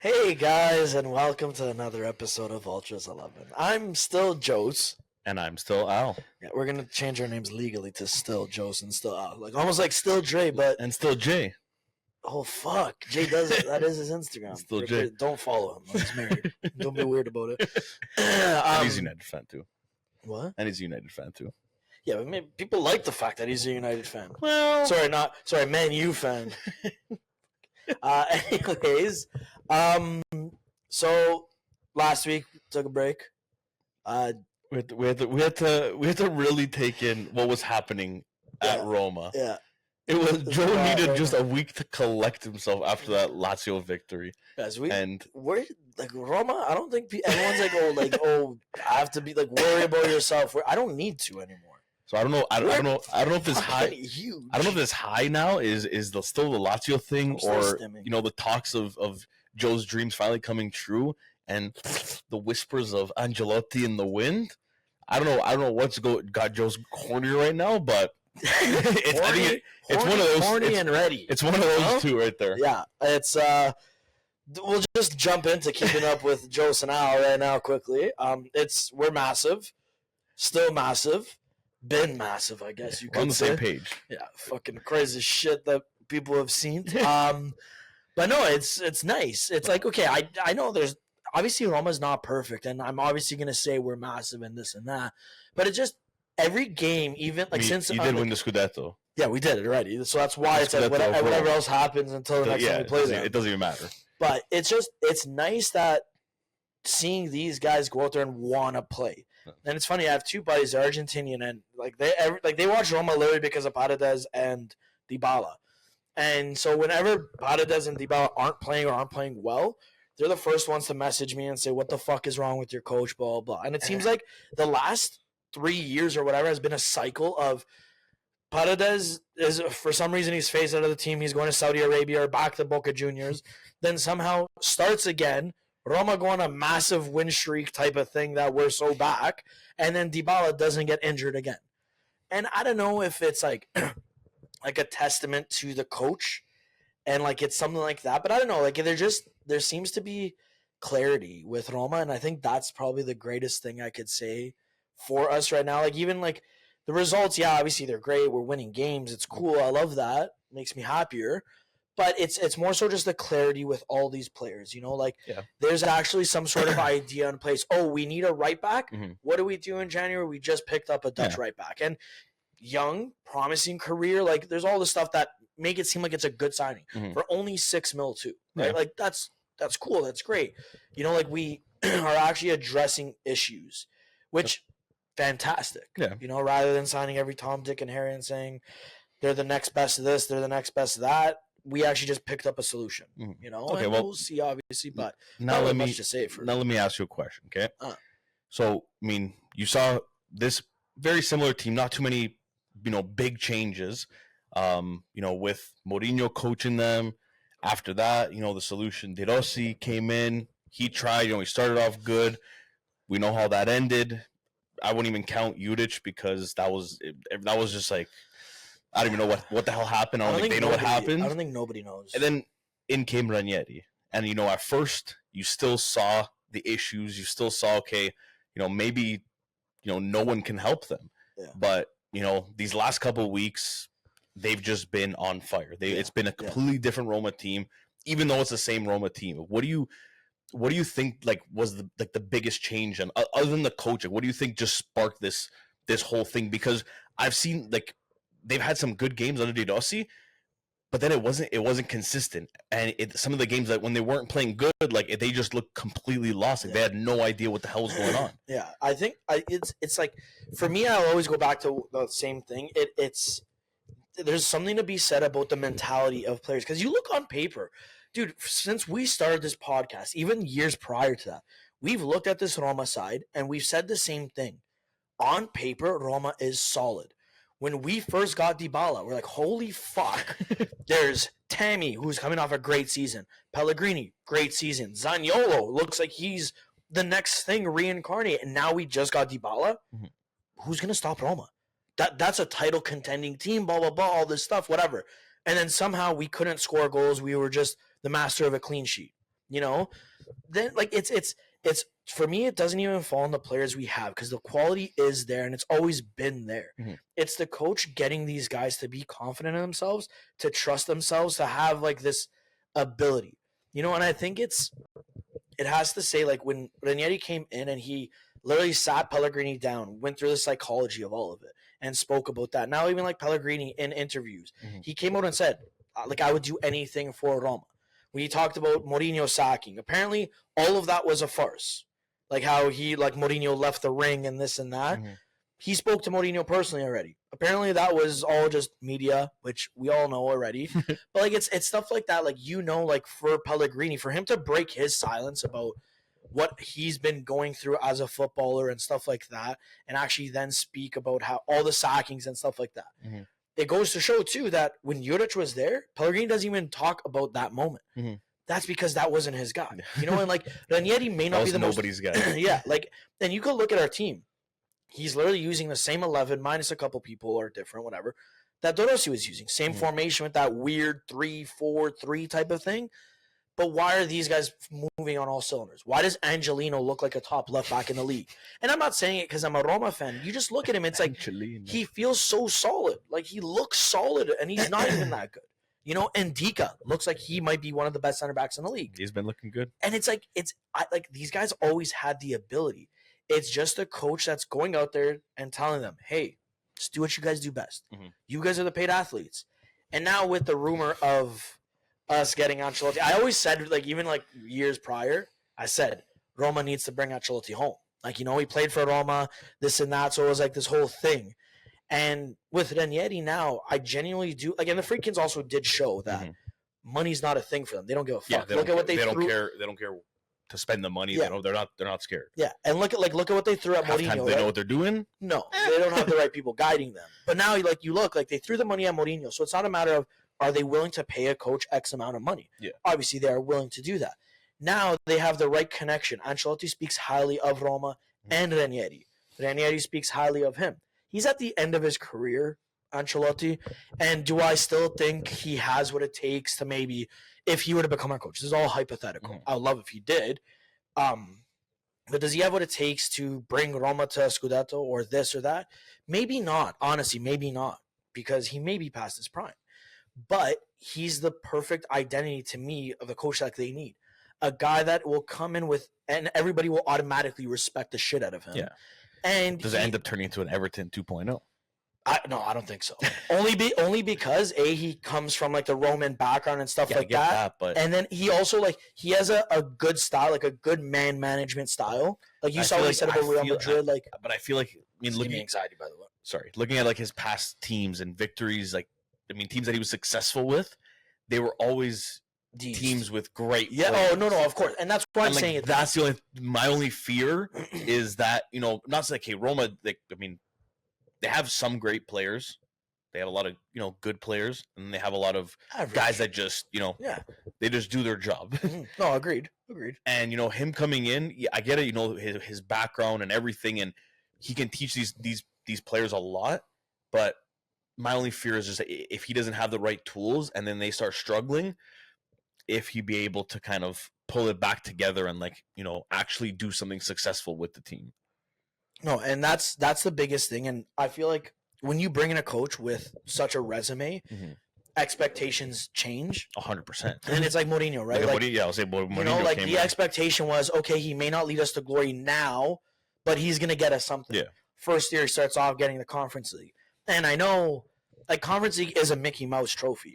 Hey guys, and welcome to another episode of Ultras 11. I'm still Jose. And I'm still Al. Yeah, we're gonna change our names legally to still Jose and still Al, like almost like still Dre, but And still Jay. oh fuck, Jay does it. That is his Instagram. Still Jay. Don't follow him. He's married. Don't be weird about it. And he's a United fan too. What? And he's a United fan too. Yeah, but maybe people like the fact that he's a United fan. Well, Sorry, Man U fan. Anyways, so last week took a break. we had to really take in what was happening at Roma. Yeah. It was Joe needed just a week to collect himself after that Lazio victory. Guys, we're like Roma. I don't think everyone's like, I have to be like worry about yourself. I don't need to anymore. So I don't know. I don't know if this high. Huge. I don't know if this high now is still the Lazio thing, or the talks of Joe's dreams finally coming true and the whispers of Angelotti in the wind. I don't know what's got Joe's corny right now, but it's one of those horny and ready. It's one of those two right there. Yeah, it's we'll just jump into keeping up with Jose and Al right now quickly. We're massive, still massive. Been massive, I guess you could say. On the same page. Yeah, fucking crazy shit that people have seen. But no, it's nice. It's like, okay, I know there's obviously Roma's not perfect, and I'm obviously gonna say we're massive and this and that, but it's just every game, even like since you did win the Scudetto. Yeah, we did it already. So that's why it's like whatever else happens until the next time we play them. It doesn't even matter. But it's nice that seeing these guys go out there and want to play. And it's funny, I have two buddies, they're Argentinian, and they watch Roma literally because of Paredes and Dybala. And so whenever Paredes and Dybala aren't playing well, they're the first ones to message me and say, what the fuck is wrong with your coach, blah, blah, blah. And it seems like the last 3 years or whatever has been a cycle of Paredes is, for some reason, he's phased out of the team. He's going to Saudi Arabia or back to Boca Juniors. Then somehow starts again. Roma go on a massive win streak type of thing that we're so back, and then Dybala doesn't get injured again. And I don't know if it's like like a testament to the coach and like it's something like that, but I don't know. Like there seems to be clarity with Roma, and I think that's probably the greatest thing I could say for us right now. Like even like the results, yeah, obviously they're great. We're winning games. It's cool. I love that. Makes me happier. But it's more so just the clarity with all these players, there's actually some sort of idea in place. Oh, we need a right back. Mm-hmm. What do we do in January? We just picked up a Dutch right back, and young, promising career. Like there's all this stuff that make it seem like it's a good signing for only $6 million too. Right? Yeah. Like that's cool. That's great. Like we are actually addressing issues, which fantastic. Yeah. Rather than signing every Tom, Dick, and Harry and saying they're the next best of this, they're the next best of that. We actually just picked up a solution, Okay, and we'll see, obviously, but not much to say for. Now let me ask you a question, okay? So, I mean, you saw this very similar team, not too many, big changes, with Mourinho coaching them. After that, the solution, De Rossi came in. He tried, he started off good. We know how that ended. I wouldn't even count Judic because that was just like, I don't even know what the hell happened. I don't think they know what happened. I don't think nobody knows. And then in came Ranieri. And, at first you still saw the issues. You still saw, okay, maybe, no one can help them. Yeah. But, these last couple of weeks, they've just been on fire. It's been a completely different Roma team, even though it's the same Roma team. What do you think, like, was the biggest change? And other than the coaching, what do you think just sparked this whole thing? Because I've seen, like, they've had some good games under De Rossi, but then it wasn't consistent. And some of the games that when they weren't playing good, like they just looked completely lost. Like they had no idea what the hell was going on. Yeah, I think it's like for me, I'll always go back to the same thing. There's something to be said about the mentality of players because you look on paper, dude. Since we started this podcast, even years prior to that, we've looked at this Roma side and we've said the same thing. On paper, Roma is solid. When we first got Dybala, we're like, holy fuck. There's Tammy, who's coming off a great season. Pellegrini, great season. Zaniolo looks like he's the next thing reincarnated. And now we just got Dybala. Mm-hmm. Who's going to stop Roma? That's a title contending team, blah, blah, blah, all this stuff, whatever. And then somehow we couldn't score goals. We were just the master of a clean sheet. then like it's for me, it doesn't even fall on the players we have because the quality is there and it's always been there. Mm-hmm. It's the coach getting these guys to be confident in themselves, to trust themselves, to have like this ability, and I think it has to say, like, when Ranieri came in and he literally sat Pellegrini down, went through the psychology of all of it, and spoke about that. Now, even like Pellegrini in interviews, he came out and said, like, I would do anything for Roma. We talked about Mourinho sacking. Apparently, all of that was a farce. Like how Mourinho left the ring and this and that. He spoke to Mourinho personally already. Apparently, that was all just media, which we all know already. But like it's stuff like that. Like like for Pellegrini, for him to break his silence about what he's been going through as a footballer and stuff like that, and actually then speak about how all the sackings and stuff like that. It goes to show too that when Juric was there, Pellegrini doesn't even talk about that moment. That's because that wasn't his guy, and like Ranieri may not be the nobody's guy. Yeah, like, and you could look at our team. He's literally using the same 11 minus a couple people or different, whatever, that De Rossi was using. Same formation with that weird 3-4-3 type of thing. But why are these guys moving on all cylinders? Why does Angelino look like a top left back in the league? And I'm not saying it because I'm a Roma fan. You just look at him, it's like he feels so solid. Like he looks solid, and he's not even that good. And Dika looks like he might be one of the best center backs in the league. He's been looking good. And it's like these guys always had the ability. It's just a coach that's going out there and telling them, hey, just do what you guys do best. You guys are the paid athletes. And now with the rumor of us getting Ancelotti, I always said, like, even like years prior, I said Roma needs to bring Ancelotti home. Like, he played for Roma, this and that. So it was like this whole thing. And with Ranieri now, I genuinely do. Like, and the Friedkins also did show that money's not a thing for them. They don't give a fuck. Yeah, look at what they don't care. They don't care to spend the money. Yeah. They're not scared. Yeah, and look at what they threw at Mourinho. They know what they're doing. No, they don't have the right people guiding them. But now, like, you look like they threw the money at Mourinho, so it's not a matter of are they willing to pay a coach X amount of money. Yeah, obviously they are willing to do that. Now they have the right connection. Ancelotti speaks highly of Roma and Ranieri. Ranieri speaks highly of him. He's at the end of his career, Ancelotti, and do I still think he has what it takes to maybe, if he were to become our coach? This is all hypothetical. I would love if he did. But does he have what it takes to bring Roma to Scudetto or this or that? Maybe not. Honestly, maybe not, because he may be past his prime. But he's the perfect identity to me of a coach that they need. A guy that will come in with, and everybody will automatically respect the shit out of him. Yeah. And does it end up turning into an Everton 2.0? No, I don't think so. only because he comes from like the Roman background and stuff like that. But and then he also he has a good style, like a good man management style. Like you saw what he said about Real Madrid. But I feel like looking at anxiety, by the way. Sorry, looking at like his past teams and victories, teams that he was successul with, they were always teams with great. Yeah. Players. Oh no, of course, and that's why I'm saying it. That's my only fear is that not to like Roma. They have some great players. They have a lot of, good players, and they have a lot of guys that just, they just do their job. No, agreed. And, him coming in, I get it, his background and everything, and he can teach these players a lot, but my only fear is just if he doesn't have the right tools and then they start struggling, if he'd be able to kind of pull it back together and actually do something successful with the team. No, and that's the biggest thing. And I feel like when you bring in a coach with such a resume, expectations change 100%. And it's like Mourinho, right? I'll say Mourinho. The expectation was, okay, he may not lead us to glory now, but he's gonna get us something. Yeah. First year, he starts off getting the Conference League, and I know, Conference League is a Mickey Mouse trophy.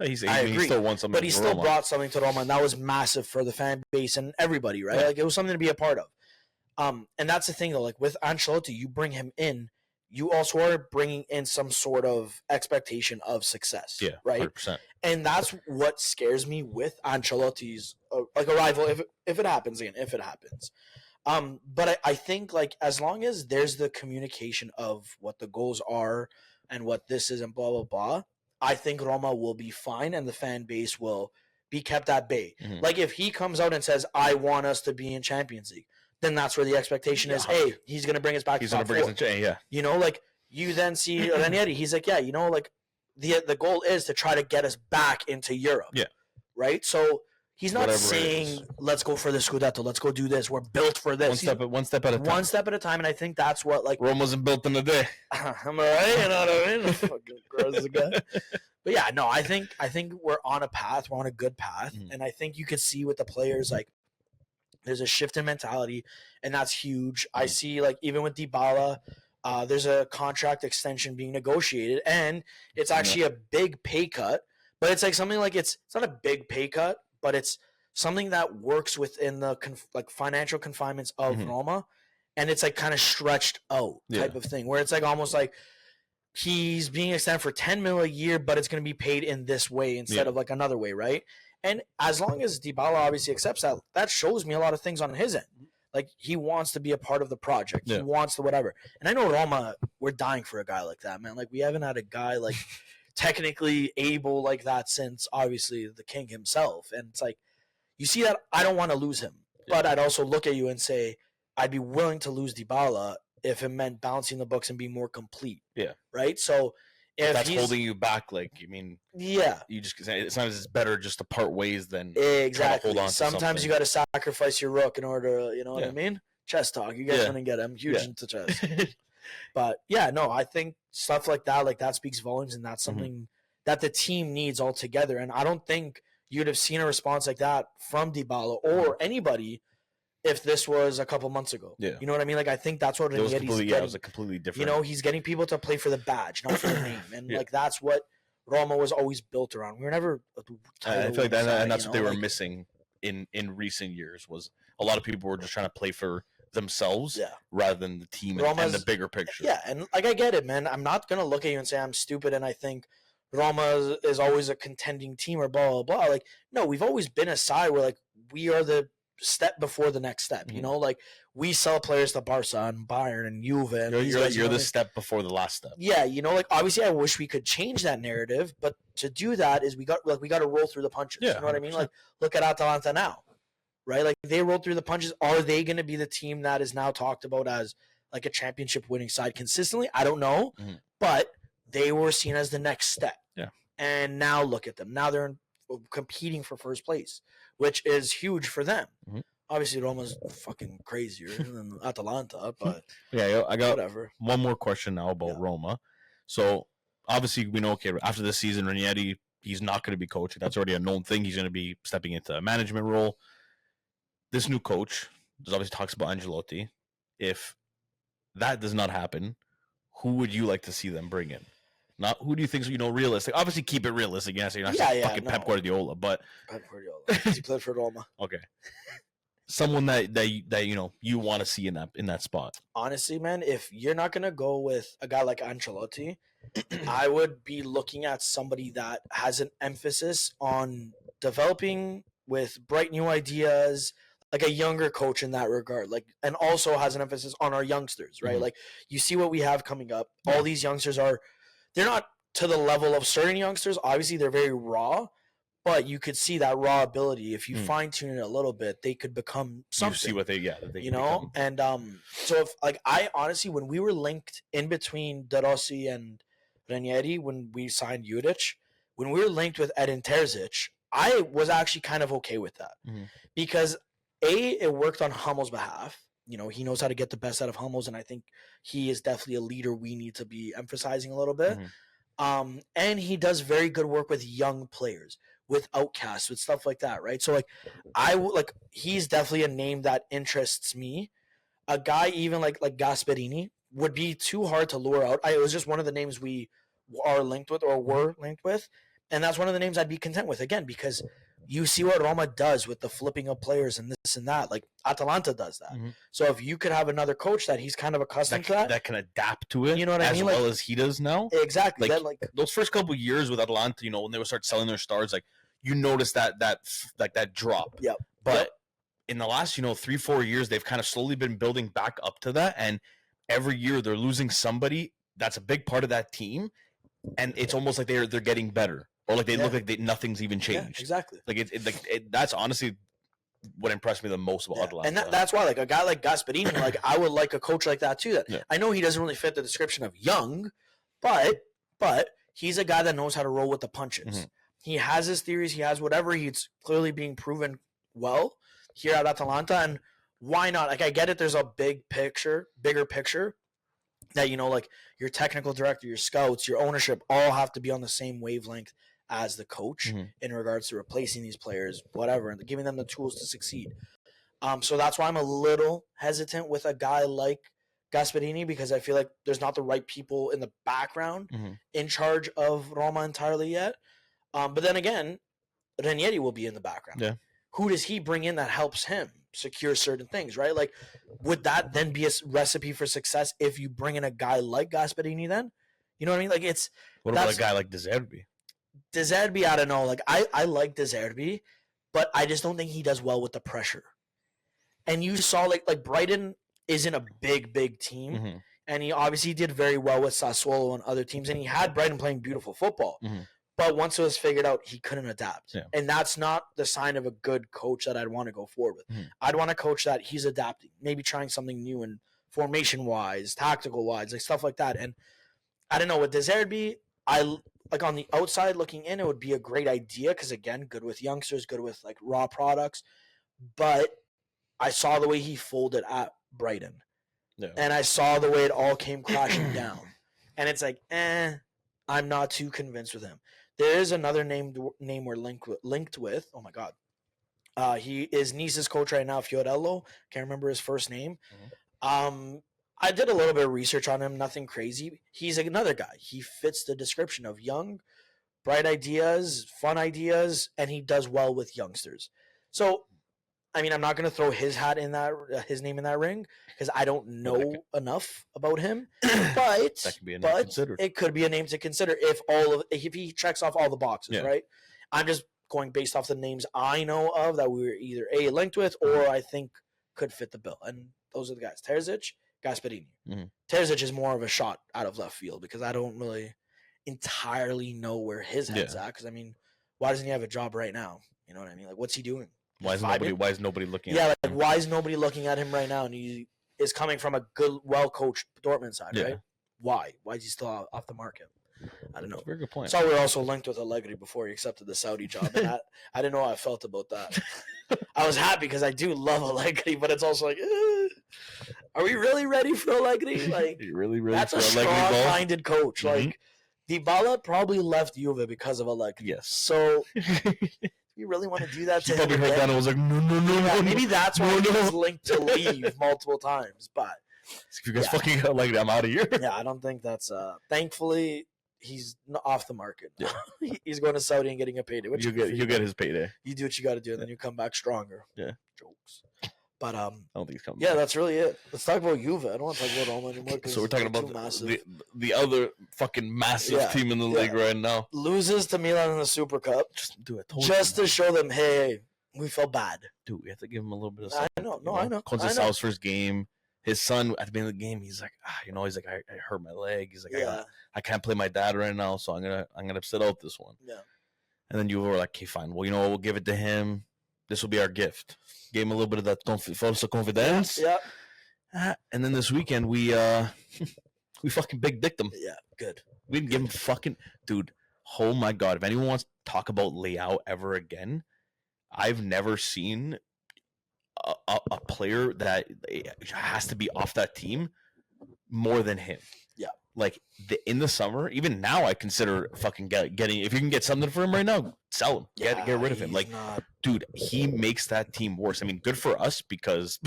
He still won something, but he still brought something to Roma, and that was massive for the fan base and everybody, right? Yeah. It was something to be a part of. And that's the thing, though. With Ancelotti, you bring him in, you also are bringing in some sort of expectation of success. Yeah, right. 100%. And that's what scares me with Ancelotti's arrival, if it happens again, if it happens. But I think as long as there's the communication of what the goals are and what this is and blah blah blah, I think Roma will be fine, and the fan base will be kept at bay. If he comes out and says, "I want us to be in Champions League," then that's where the expectation is, hey, he's going to bring us back to top four. You then see Ranieri, he's like, the goal is to try to get us back into Europe. Yeah. Right? So He's not Whatever it saying, is. let's go for the Scudetto, let's go do this, we're built for this. One step at a time. One step at a time, and I think that's what, like... Rome wasn't built in a day. Am I right? You know what I mean? Fucking gross again. But yeah, no, I think we're on a path. We're on a good path. Mm-hmm. And I think you could see with the players, like, there's a shift in mentality, and that's huge. I see, like, even with Dybala, there's a contract extension being negotiated, and it's actually a big pay cut. But it's like something like it's not a big pay cut, but it's something that works within the financial confinements of Roma, and it's like kind of stretched out type of thing, where it's like almost like he's being extended for 10 mil a year, but it's going to be paid in this way instead of like another way, right? And as long as Dybala obviously accepts that, that shows me a lot of things on his end. Like, he wants to be a part of the project. He wants the whatever. And I know Roma, we're dying for a guy like that, man. Like, we haven't had a guy like technically able like that since obviously the king himself. And it's like, you see that I don't want to lose him, but I'd also look at you and say I'd be willing to lose Dybala if it meant bouncing the books and being more complete. Yeah. Right. So if that's holding you back, like, I mean, you just, it's not as better just to part ways than exactly. Hold on Sometimes you got to sacrifice your rook in order, you know what I mean? Chess talk. You guys want to get him huge into chess. But yeah, no, I think stuff like that speaks volumes, and that's something that the team needs altogether. And I don't think you'd have seen a response like that from Dybala or anybody if this was a couple months ago. Yeah. You know what I mean? Like, I think that's what Ranieri's getting. It was a completely different. You know, he's getting people to play for the badge, not for the name. And, like, that's what Roma was always built around. We were never I feel like that, and that's what they were missing in recent years, was a lot of people were just trying to play for themselves rather than the team and the bigger picture. Yeah, and, like, I get it, man. I'm not going to look at you and say I'm stupid and I think Roma is always a contending team or blah, blah, blah. Like, no, we've always been a side where, like, we are the step before the next step, you know? Like, we sell players to Barca and Bayern and Juve. And you're the step before the last step. Yeah, you know, like, obviously I wish we could change that narrative, but to do that is we got to roll through the punches. You know what I mean? 100%. Like, look at Atalanta now, right? Like, they rolled through the punches. Are they going to be the team that is now talked about as, like, a championship winning side consistently? I don't know, but they were seen as the next step. Yeah. And now look at them. Now they're competing for first place, which is huge for them. Obviously, Roma's fucking crazier than Atalanta, but I got whatever. One more question now about Roma. So, obviously, we know, okay, after this season, Ranieri, he's not going to be coaching. That's already a known thing. He's going to be stepping into a management role. This new coach, there's obviously talks about Ancelotti. If that does not happen, who would you like to see them bring in? Not who do you think is, realistic? Obviously, keep it realistic. So you're not fucking Pep Guardiola, but Pep Guardiola, because he played for Roma. Okay, someone that you want to see in that spot. Honestly, man, if you're not gonna go with a guy like Ancelotti, I would be looking at somebody that has an emphasis on developing with bright new ideas, like a younger coach in that regard, like, and also has an emphasis on our youngsters, right? Like, you see what we have coming up. All these youngsters they're not to the level of certain youngsters. Obviously, they're very raw, but you could see that raw ability. If you fine tune it a little bit, they could become something. You see what they become. And so if, like, I honestly, when we were linked in between De Rossi and Ranieri, when we signed Juric, when we were linked with Edin Terzic, I was actually kind of okay with that because it worked on Hummel's behalf. You know, he knows how to get the best out of Hummels, and I think he is definitely a leader we need to be emphasizing a little bit. And he does very good work with young players, with outcasts, with stuff like that, right? So, like, he's definitely a name that interests me. A guy even like Gasperini would be too hard to lure out. It was just one of the names we are linked with or were linked with, and that's one of the names I'd be content with, again, because you see what Roma does with the flipping of players and this and that. Like, Atalanta does that. So if you could have another coach that he's kind of accustomed to that can adapt to it, you know what I mean? As well as he does now. Exactly. Those first couple of years with Atalanta, when they would start selling their stars, like, you notice that drop. Yep. But in the last, 3-4 years, they've kind of slowly been building back up to that, and every year they're losing somebody that's a big part of that team, and it's almost like they're getting better. Or like they look like nothing's even changed. Yeah, exactly. Like that's honestly what impressed me the most about Atalanta. And that's why, like, a guy like Gasperini, like, I would like a coach like that too. I know he doesn't really fit the description of young, but he's a guy that knows how to roll with the punches. He has his theories. He has whatever. He's clearly being proven well here at Atalanta. And why not? Like, I get it. There's a bigger picture that, like your technical director, your scouts, your ownership all have to be on the same wavelength as the coach in regards to replacing these players, whatever, and giving them the tools to succeed. So that's why I'm a little hesitant with a guy like Gasperini, because I feel like there's not the right people in the background in charge of Roma entirely yet. But then again, Ranieri will be in the background. Yeah. Who does he bring in that helps him secure certain things, right? Like, would that then be a recipe for success if you bring in a guy like Gasperini then? You know what I mean? Like, what about a guy like De Zerbi? De Zerbi, I don't know. Like, I like De Zerbi, but I just don't think he does well with the pressure. And you saw, like Brighton isn't a big team, and he obviously did very well with Sassuolo and other teams, and he had Brighton playing beautiful football. But once it was figured out, he couldn't adapt. Yeah. And that's not the sign of a good coach that I'd want to go forward with. I'd want a coach that he's adapting, maybe trying something new and formation-wise, tactical-wise, like stuff like that. And I don't know, with De Zerbi, like on the outside looking in, it would be a great idea because, again, good with youngsters, good with like raw products. But I saw the way he folded at Brighton. Yeah. And I saw the way it all came crashing down. And it's like, I'm not too convinced with him. There is another name we're linked with. Oh, my God. He is Nice's coach right now, Fiorello. Can't remember his first name. I did a little bit of research on him, nothing crazy. He's another guy. He fits the description of young, bright ideas, fun ideas, and he does well with youngsters. So, I mean, I'm not going to throw his name in that ring because I don't know enough about him. But that could be a name to consider. It could be a name to consider if he checks off all the boxes, right? I'm just going based off the names I know of that we were either linked with or I think could fit the bill, and those are the guys: Terzic, Gasperini. Terzic is more of a shot out of left field because I don't really entirely know where his head's at. Because I mean, why doesn't he have a job right now? You know what I mean? Like, what's he doing? Why is nobody looking? Yeah, like why is nobody looking at him right now? And he is coming from a good, well-coached Dortmund side, right? Why? Why is he still off the market? I don't know. That's a very good point. So we were also linked with Allegri before he accepted the Saudi job, and I didn't know how I felt about that. I was happy because I do love Allegri, but it's also like, are we really ready for Allegri? Like, really ready that's for a strong-minded coach. Mm-hmm. Like, Dybala probably left Juve because of Allegri. Yes. So, you really want to do that to him? Probably heard that and was like, no. Maybe that's why he was linked to leave multiple times. But if you guys fucking Allegri, I'm out of here. Yeah, I don't think that's. Thankfully, he's off the market. Yeah. He's going to Saudi and getting a payday. You get his payday. You do what you got to do, and then you come back stronger. Yeah. Jokes. But I don't think he's coming. Yeah, back. That's really it. Let's talk about Juve. I don't want to talk about Roma anymore. So we're talking about the other fucking massive team in the league right now. Loses to Milan in the Super Cup. Just do it. Just to show them, hey, we felt bad. Dude, we have to give him a little bit of something. I know. Conceição's first game. His son at the beginning of the game, he's like, I hurt my leg. He's like, I can't play my dad right now, so I'm gonna sit out this one. Yeah. And then you were like, okay, fine. Well, we'll give it to him. This will be our gift. Gave him a little bit of that false confidence. Yeah. And then this weekend we fucking big dicked him. Yeah, good. We didn't give him fucking dude. Oh my god! If anyone wants to talk about Leao ever again, I've never seen a player that has to be off that team more than him. Yeah. Like in the summer, even now, I consider fucking getting if you can get something for him right now, sell him. Get rid of him. Like, dude, he makes that team worse. I mean, good for us because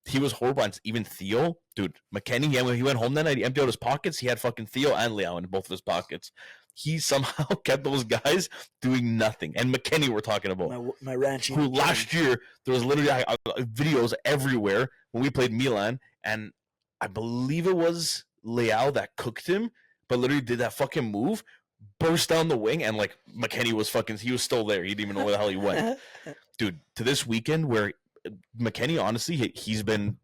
he was horrible. And even Theo, dude, McKennie, when he went home that night, he emptied out his pockets. He had fucking Theo and Leao in both of his pockets. He somehow kept those guys doing nothing. And McKennie, we're talking about, my ranching. Who last year there was literally videos everywhere when we played Milan, and I believe it was Leao that cooked him, but literally did that fucking move, burst down the wing, and like McKennie was he was still there. He didn't even know where the hell he went. Dude, to this weekend where McKennie, honestly, he's been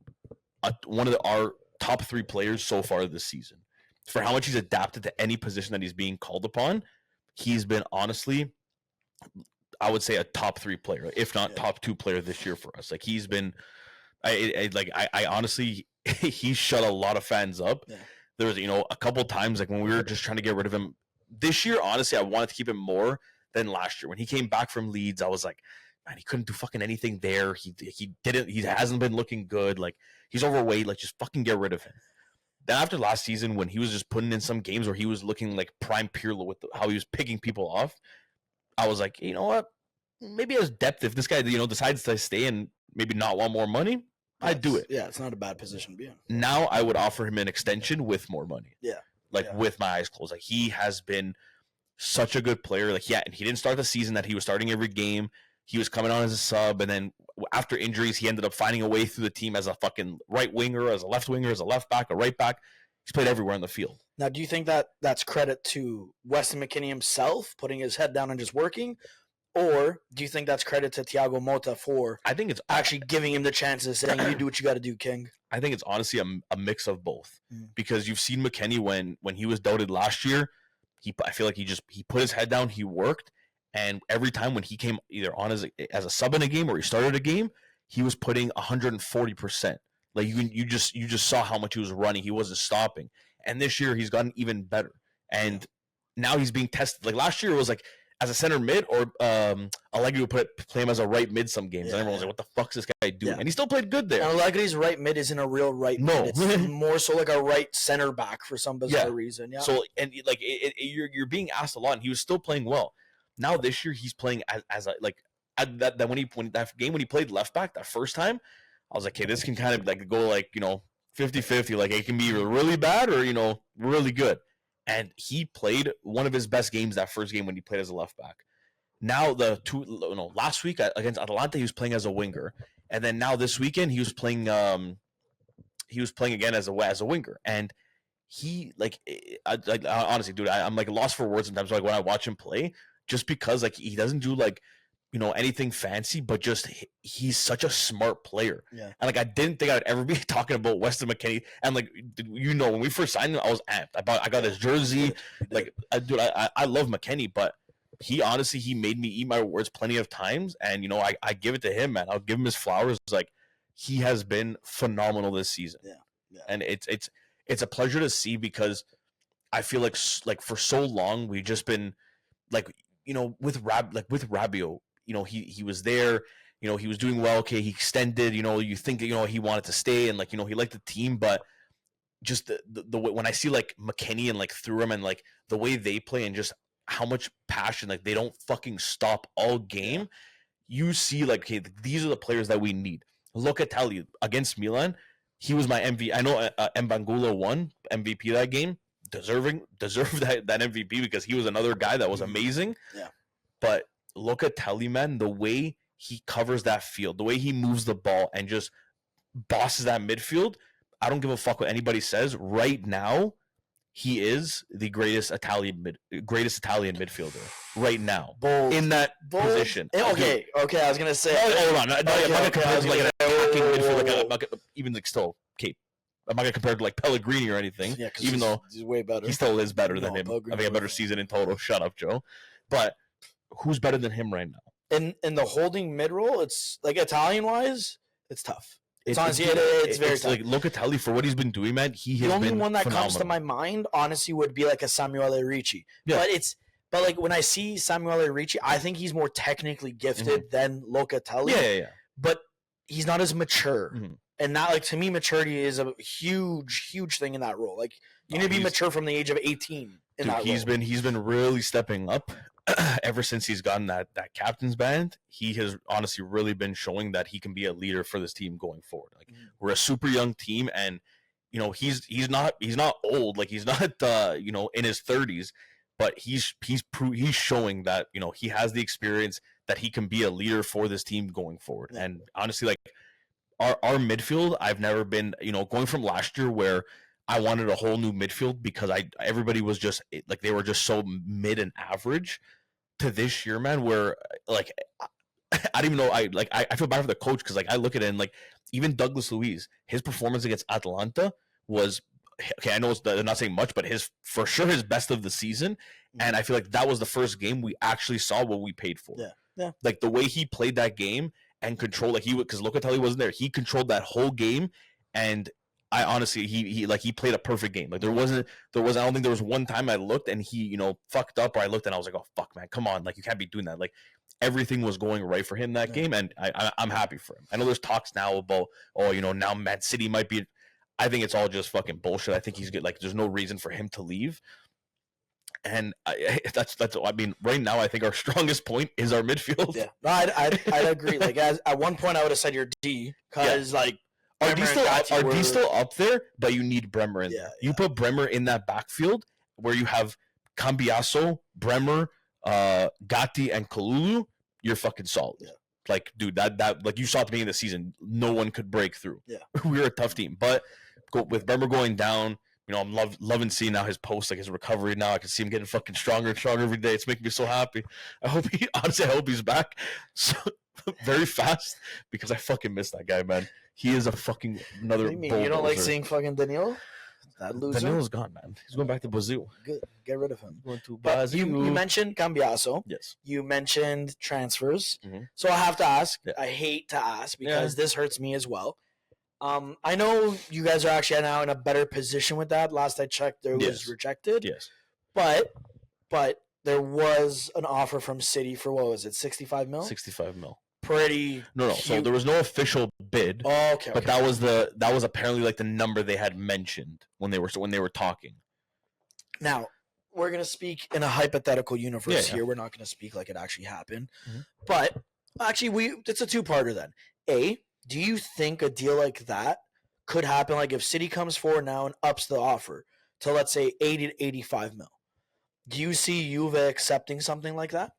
one of our top 3 players so far this season. For how much he's adapted to any position that he's being called upon, he's been honestly, I would say a top 3 player, if not top 2 player this year for us. Like he's been, I honestly, he shut a lot of fans up. Yeah. There was, a couple times like when we were just trying to get rid of him this year, honestly, I wanted to keep him more than last year. When he came back from Leeds, I was like, man, he couldn't do fucking anything there. He hasn't been looking good. Like, he's overweight. Like, just fucking get rid of him. Then after last season, when he was just putting in some games where he was looking like prime Pirlo with how he was picking people off, I was like, you know what? Maybe as depth, if this guy, decides to stay and maybe not want more money, I'd do it. Yeah, it's not a bad position to be in. Now I would offer him an extension with more money. Yeah. With my eyes closed. Like, he has been such a good player. Like, yeah, and he didn't start the season that he was starting every game. He was coming on as a sub, and then after injuries, he ended up finding a way through the team as a fucking right winger, as a left winger, as a left back, a right back. He's played everywhere on the field. Now, do you think that that's credit to Weston McKennie himself putting his head down and just working, or do you think that's credit to Thiago Motta for I think it's actually giving him the chances, saying, you do what you got to do, King? I think it's honestly a mix of both, because you've seen McKennie when he was doubted last year. I feel like he put his head down, he worked, and every time when he came either on as a sub in a game or he started a game, he was putting 140%. Like, you just saw how much he was running. He wasn't stopping. And this year he's gotten even better. And now he's being tested. Like, last year it was like as a center mid, or Allegri would play him as a right mid some games. And everyone was like, what the fuck's this guy doing? And he still played good there. And Allegri's right mid isn't a real right mid. It's more so like a right center back for some bizarre reason. Yeah. So, and like you're being asked a lot, and he was still playing well. Now this year he's playing as that when he played left back that first time, I was like, okay, this can kind of like go like 50-50. Like, it can be really bad or really good. And he played one of his best games that first game when he played as a left back. Now last week against Atalanta he was playing as a winger, and then now this weekend he was playing again as a winger. And he honestly, dude, I'm like lost for words sometimes. Like, when I watch him play, just because like he doesn't do like anything fancy, but just he's such a smart player. Yeah. And like, I didn't think I'd ever be talking about Weston McKennie. And like, when we first signed him, I was amped. I got his jersey. Like, I love McKennie, but he made me eat my words plenty of times. And I give it to him, man. I'll give him his flowers. Like, he has been phenomenal this season. Yeah. And it's a pleasure to see, because I feel like for so long we've just been like, with Rabiot. He was there, he was doing well. Okay, he extended, you think that, he wanted to stay, and like, he liked the team, but just the way, when I see like McKennie and like Thuram and like the way they play and just how much passion, like they don't fucking stop all game, you see like, okay, these are the players that we need. Locatelli against Milan, he was my MVP. I know Mbangula won MVP that game, deserved that MVP, because he was another guy that was amazing. Yeah, but Locatelli, man, the way he covers that field, the way he moves the ball and just bosses that midfield, I don't give a fuck what anybody says. Right now, he is the greatest Italian midfielder right now. Bold. In that position. Okay. I was gonna say. Hold on. I'm not gonna compare it to like an attacking midfielder. Even like still, okay. I'm not gonna compare it to like Pellegrini or anything. Yeah, even though he's way better. He still is better than him. I think a better season in total. Shut up, Joe. But who's better than him right now? In the holding mid role, it's like Italian wise, it's tough. It's very tough. Like, Locatelli, for what he's been doing, man, the only one that comes to my mind, honestly, would be like a Samuele Ricci. Yeah. But like when I see Samuele Ricci, I think he's more technically gifted than Locatelli. Yeah. But he's not as mature. And not like, to me, maturity is a huge thing in that role. Like, you need to be mature from the age of 18. He's been really stepping up ever since he's gotten that captain's band. He has honestly really been showing that he can be a leader for this team going forward. Like, we're a super young team, and he's not old. Like, he's not in his 30s, but he's showing that he has the experience that he can be a leader for this team going forward. And honestly, like, our midfield, I've never been, going from last year where I wanted a whole new midfield because everybody was just like, they were just so mid and average, to this year, man, where like I don't even know. I feel bad for the coach, because like I look at it and like even Douglas Luiz, his performance against Atalanta was okay. I know they're not saying much, but for sure his best of the season. And I feel like that was the first game we actually saw what we paid for. Yeah. Like the way he played that game and controlled, like because Locatelli wasn't there, he controlled that whole game, and I honestly, he played a perfect game. Like there was I don't think there was one time I looked and he, fucked up, or I looked and I was like, oh fuck, man, come on, like you can't be doing that. Like everything was going right for him that game, and I'm happy for him. I know there's talks now about, now Man City might be. I think it's all just fucking bullshit. I think he's good. Like there's no reason for him to leave. And that's I mean, right now I think our strongest point is our midfield. Yeah, no, I'd agree. Like at one point I would have said your D because like are D still up there? But you need Bremer in there. You put Bremer in that backfield where you have Cambiaso, Bremer, Gatti, and Kalulu. You're fucking solid. Yeah. Like, dude, that like you saw at the beginning of the season, no one could break through. Yeah, we were a tough team, but with Bremer going down. I'm loving seeing now his post, like his recovery. Now I can see him getting fucking stronger and stronger every day. It's making me so happy. I hope he's back so very fast because I fucking miss that guy, man. He is a fucking another. What do you mean? You don't like seeing fucking Danilo? That loser. Danilo's gone, man. He's going back to Brazil. Good, get rid of him. Going to but you mentioned Cambiaso. Yes. You mentioned transfers. Mm-hmm. So I have to ask. Yeah. I hate to ask because this hurts me as well. I know you guys are actually now in a better position with that. Last I checked, there was rejected. Yes. But there was an offer from City for, what was it, 65 mil? 65 mil. Pretty No. Cute. So there was no official bid. Oh, okay. But that was apparently like the number they had mentioned when they were talking. Now, we're going to speak in a hypothetical universe here. We're not going to speak like it actually happened. Mm-hmm. But actually, it's a two-parter then. A, do you think a deal like that could happen? Like if City comes forward now and ups the offer to, let's say, 80 to 85 mil. Do you see Juve accepting something like that?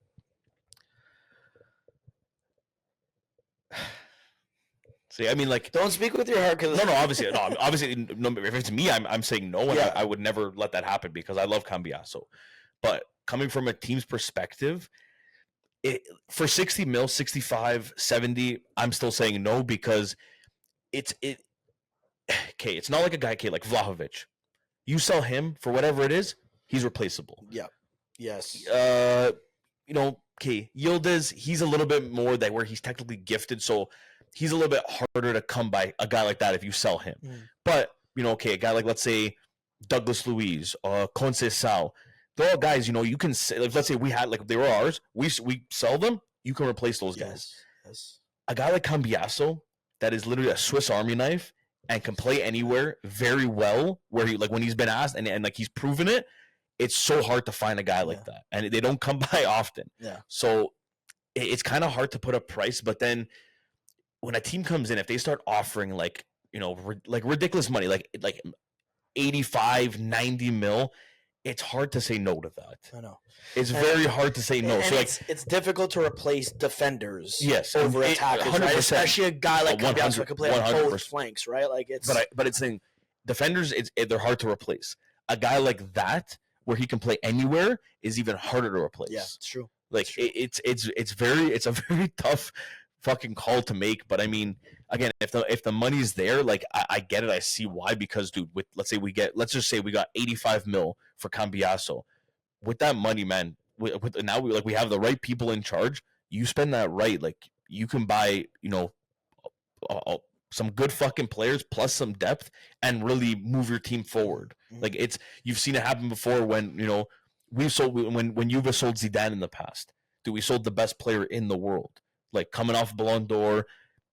See, I mean, like, don't speak with your heart. Cause obviously, if it's me, I'm saying no, and I would never let that happen because I love Cambiaso. But coming from a team's perspective, for 60 mil, 65, 70, I'm still saying no because it's not like a guy, like Vlahovic. You sell him for whatever it is, he's replaceable. Yeah. Yes. Yildiz, he's a little bit more that where he's technically gifted, so he's a little bit harder to come by a guy like that if you sell him. Mm. But, a guy like, let's say, Douglas Luiz, Conceição, they're all guys, you can say, like, let's say we had, like, they were ours, we sell them, you can replace those guys. Yes. A guy like Cambiaso, that is literally a Swiss Army knife and can play anywhere very well, where he, like, when he's been asked and like he's proven it, it's so hard to find a guy like that. And they don't come by often. Yeah. So it's kind of hard to put a price, but then when a team comes in, if they start offering like ridiculous money, like 85, 90 mil, it's hard to say no to that. I know. It's very hard to say no. And so it's difficult to replace defenders over attackers, right? Especially a guy like Cambiaso who can play on both flanks, right? Like it's but it's saying defenders, they're hard to replace. A guy like that where he can play anywhere is even harder to replace. Yeah, it's true. Like it's a very tough fucking call to make. But I mean, again, if the money's there, like I get it, I see why. Because dude, let's just say we got 85 mil for Cambiaso. With that money, man, now we have the right people in charge. You spend that right, like you can buy some good fucking players plus some depth and really move your team forward. Mm-hmm. Like you've seen it happen before when when Juve sold Zidane in the past. Dude, we sold the best player in the world. Like coming off Ballon d'Or,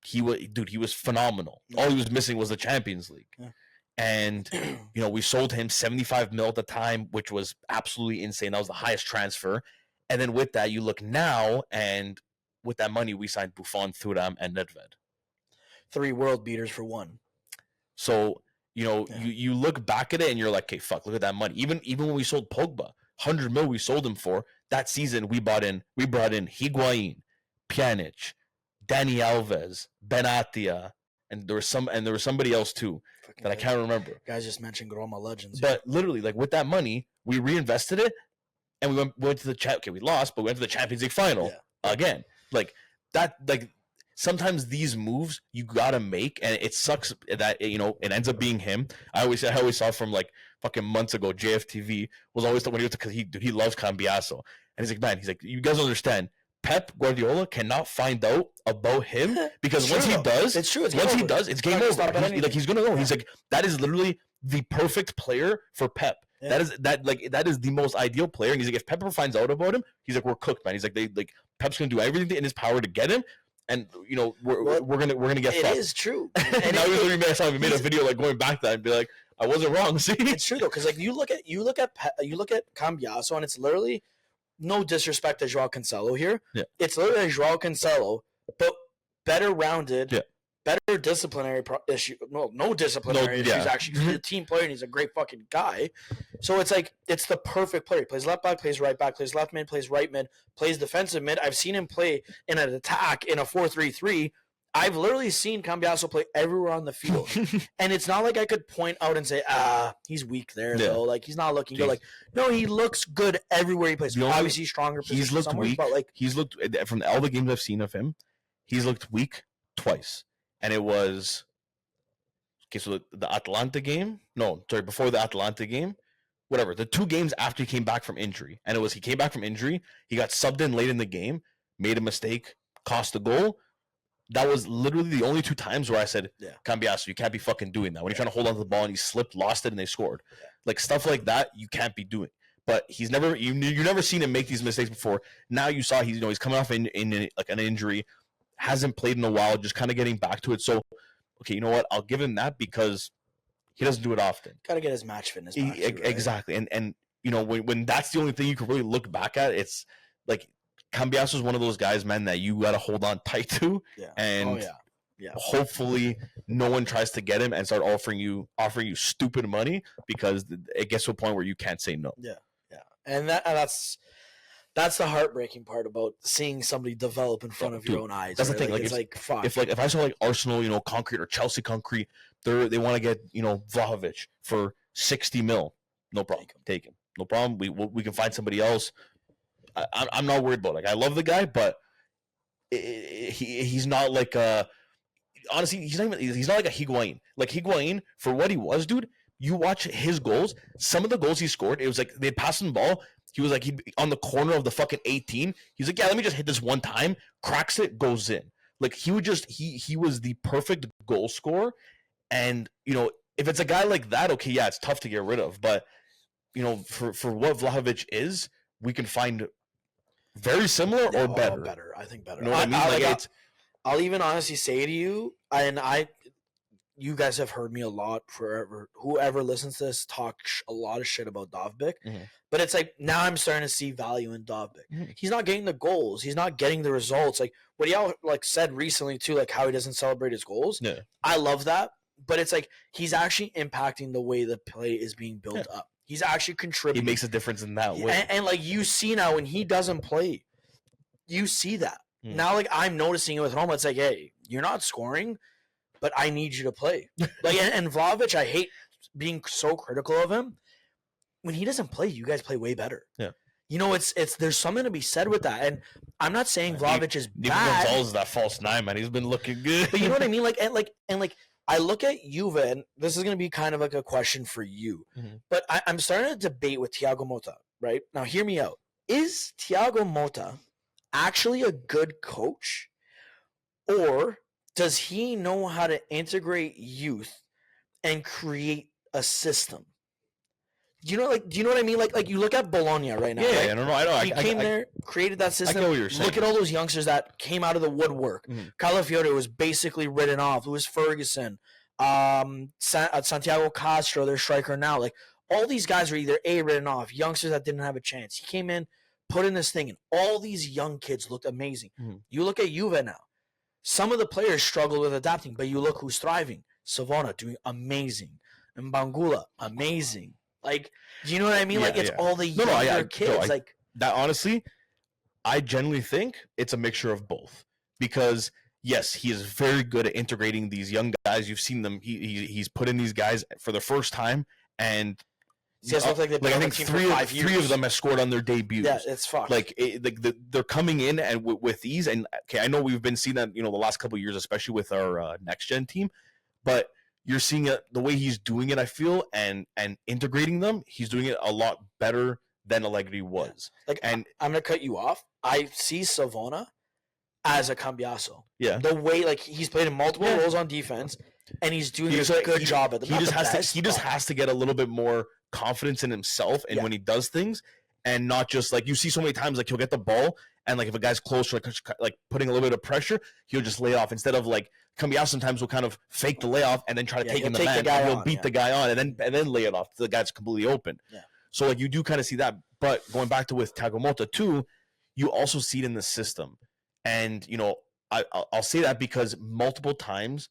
he was phenomenal. Yeah. All he was missing was the Champions League. Yeah. And we sold him 75 mil at the time, which was absolutely insane. That was the highest transfer. And then with that, you look now, and with that money, we signed Buffon, Thuram, and Nedved. 3 world beaters for one. So you look back at it and you're like, okay, fuck, look at that money. Even when we sold Pogba, 100 mil we sold him for. That season we brought in Higuain, Pjanic, Dani Alves, Benatia, and there was somebody else too that I can't remember. Guys just mentioned Roma legends. But literally, like with that money, we reinvested it, and we went to the okay, we lost, but we went to the Champions League final again. Like that, like sometimes these moves you gotta make, and it sucks that it ends up being him. I always saw from like fucking months ago. JFTV was always when he loves Cambiaso, and he's like, man, you guys don't understand. Pep Guardiola cannot find out about him because once he does, it's true. It's game over. He's gonna go. He's like, that is literally the perfect player for Pep. Yeah. That is the most ideal player. And he's like, if Pep finds out about him, he's like, we're cooked, man. He's like, Pep's gonna do everything in his power to get him. And we're gonna get fucked. It is true. And now he's literally made a video like going back to that and be like, I wasn't wrong. See, it's true though, because like you look at Cambiaso, and it's literally, no disrespect to Joao Cancelo here. Yeah. It's literally Joao Cancelo, but better rounded, better disciplinary issue. No disciplinary issues. Actually, he's a team player and he's a great fucking guy. So it's like, it's the perfect player. He plays left back, plays right back, plays left mid, plays right mid, plays defensive mid. I've seen him play in an attack in a 4-3-3. I've literally seen Cambiaso play everywhere on the field. And it's not like I could point out and say, he's weak there, though. Like, he's not looking good. Like, no, he looks good everywhere he plays. Obviously, stronger. He's looked weak. But like, he's looked, from all the games I've seen of him, he's looked weak twice. And it was, okay, so the Atalanta game? No, sorry, before the Atalanta game. Whatever. The 2 games after he came back from injury. And it was, he came back from injury. He got subbed in late in the game, made a mistake, cost a goal. That was literally the only 2 times where I said, Cambiaso, you can't be fucking doing that. When you're trying to hold on to the ball and he slipped, lost it, and they scored. Like, stuff like that, you can't be doing. But he's never, you've never seen him make these mistakes before. Now you saw he's coming off in like an injury, hasn't played in a while, just kind of getting back to it. So, okay, you know what? I'll give him that because he doesn't do it often. Got to get his match fitness back too, right? Exactly. And you know, when that's the only thing you can really look back at, it's like, Cambiaso is one of those guys, man, that you got to hold on tight to, and hopefully no one tries to get him and start offering you stupid money, because it gets to a point where you can't say no. And that's the heartbreaking part about seeing somebody develop in front of your own eyes. That's the thing. Like, it's like, fuck. If I saw like Arsenal, you know, concrete, or Chelsea concrete, they want to get, you know, Vlahovic for 60 mil, no problem, take him, no problem. We can find somebody else. I'm not worried about it. Like, I love the guy, but he's not like honestly, he's not like a Higuain. Like, Higuain, for what he was, dude, you watch his goals, some of the goals he scored, it was like they'd pass him the ball, he was like, he'd be on the corner of the fucking 18, he's like, let me just hit this one time, cracks it, goes in. Like, he would just, he was the perfect goal scorer. And, you know, if it's a guy like that, okay, it's tough to get rid of, but, you know, for what Vlahovic is, we can find very similar or better. Better. I think better. You know what I mean? I'll even honestly say to you, you guys have heard me a lot forever. Whoever listens to this talk a lot of shit about Dovbyk, but it's like, now I'm starting to see value in Dovbyk. He's not getting the goals. He's not getting the results. Like, what y'all like said recently too, like how he doesn't celebrate his goals. Yeah. I love that, but it's like, he's actually impacting the way the play is being built up. He's actually contributing. He makes a difference in that way. And like, you see now when he doesn't play, you see that. Now, like, I'm noticing it with Roma. It's like, hey, you're not scoring, but I need you to play. Like, and Vlahovic, I hate being so critical of him. When he doesn't play, you guys play way better. Yeah. You know, it's there's something to be said with that. And I'm not saying Vlahovic is bad. Gonzalez is that false 9, man. He's been looking good. But you know what I mean? Like, and I look at Juve, and this is going to be kind of like a question for you. But I'm starting to debate with Thiago Motta, right? Now, hear me out. Is Thiago Motta actually a good coach? Or does he know how to integrate youth and create a system? Do you know what I mean? Like you look at Bologna right now. Yeah, right? I don't know. He came there, created that system. I get what you're saying. Look at all those youngsters that came out of the woodwork. Calafiore was basically written off. Lewis Ferguson, Santiago Castro, their striker now. Like, all these guys were either written off, youngsters that didn't have a chance. He came in, put in this thing, and all these young kids looked amazing. You look at Juve now. Some of the players struggle with adapting, but you look who's thriving. Savona doing amazing. And Bangula, amazing. Like, do you know what I mean? It's all the younger kids. Like that, honestly, I genuinely think it's a mixture of both. Because, yes, he is very good at integrating these young guys. You've seen them. He's put in these guys for the first time, and I think three of them have scored on their debuts. Yeah, it's fucked. They're coming in and with these. And okay, I know we've been seeing that, you know, the last couple of years, especially with our next gen team, but you're seeing it the way he's doing it. I feel and integrating them, he's doing it a lot better than Allegri was. Yeah. Like, and I'm gonna cut you off. I see Savona as a Cambiaso. Yeah, the way like he's played in multiple roles on defense, and he's doing a good job at them. He just has to get a little bit more confidence in himself and when he does things, and not just like you see so many times like he'll get the ball and like if a guy's closer, like putting a little bit of pressure, he'll just lay it off instead of like Cambiaso sometimes will kind of fake the layoff and then try to take in the man. He'll beat the guy on and then lay it off to the guy's completely open. Yeah. So like you do kind of see that, but going back to with Thiago Motta too, you also see it in the system, and you know I'll say that because multiple times,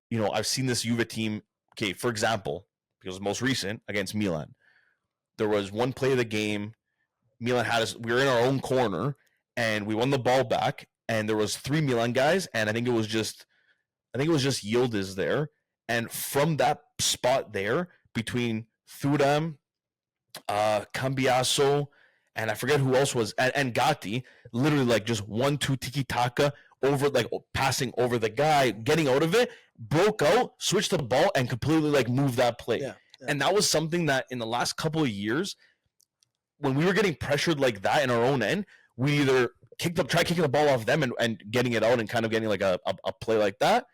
you know, I've seen this Juve team. Okay, for example, because most recent against Milan, there was one play of the game. Milan had us. We were in our own corner, and we won the ball back. And there was 3 Milan guys, and I think it was just Yildiz there. And from that spot there, between Thuram, Cambiaso, and I forget who else was, and Gatti, literally like just 1-2 tiki taka over, like passing over the guy, getting out of it, broke out, switched the ball, and completely like moved that play. Yeah. And that was something that in the last couple of years, when we were getting pressured like that in our own end, we either try kicking the ball off them and getting it out and kind of getting like a play like that,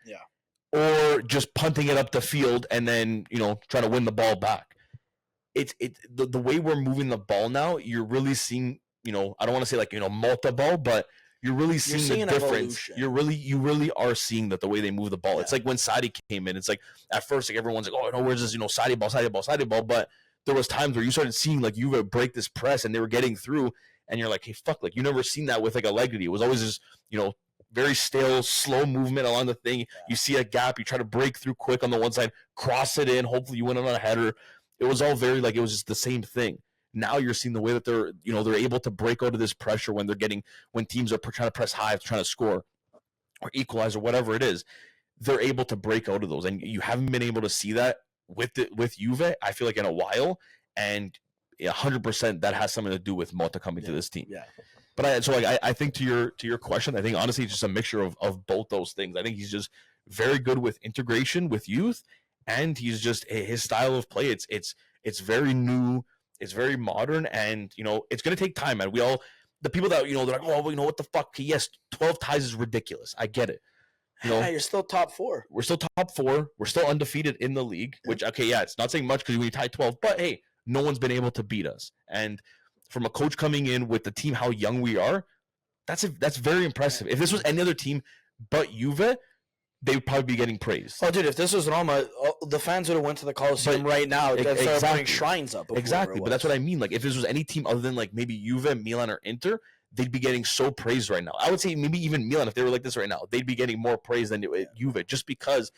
or just punting it up the field and then, you know, trying to win the ball back. The way we're moving the ball now, you're really seeing, you know, I don't want to say like, you know, multi-ball, but you're really seeing the difference. You really are seeing that the way they move the ball. Yeah. It's like when Sadi came in. It's like at first, like everyone's like, oh no, where's this, you know, Sadi ball. But there was times where you started seeing like Juve break this press and they were getting through, and you're like, hey, fuck, like you never seen that with like Allegri. It was always just, you know, very stale, slow movement along the thing. Yeah. You see a gap, you try to break through quick on the one side, cross it in, hopefully you win it on a header. It was all very like it was just the same thing. Now you're seeing the way that they're able to break out of this pressure when teams are trying to press high, trying to score or equalize or whatever it is. They're able to break out of those, and you haven't been able to see that with Juve, I feel like, in a while. And 100% that has something to do with Motta coming to this team. Yeah. But I think to your question, I think honestly it's just a mixture of both those things. I think he's just very good with integration with youth, and he's just his style of play. It's very new. It's very modern, and you know it's going to take time. And the people that, you know, they're like, oh, well, you know what the fuck? Yes, 12 ties is ridiculous. I get it. You know, you're still top 4. We're still top 4. We're still undefeated in the league. Which it's not saying much because we tied 12, but hey, no one's been able to beat us. And from a coach coming in with the team, how young we are, that's very impressive. If this was any other team but Juve, they would probably be getting praise. Oh, dude, if this was Roma, the fans would have went to the Coliseum right now and started putting shrines up. Exactly, but that's what I mean. Like, if this was any team other than, like, maybe Juve, Milan, or Inter, they'd be getting so praised right now. I would say maybe even Milan, if they were like this right now, they'd be getting more praise than Juve, just because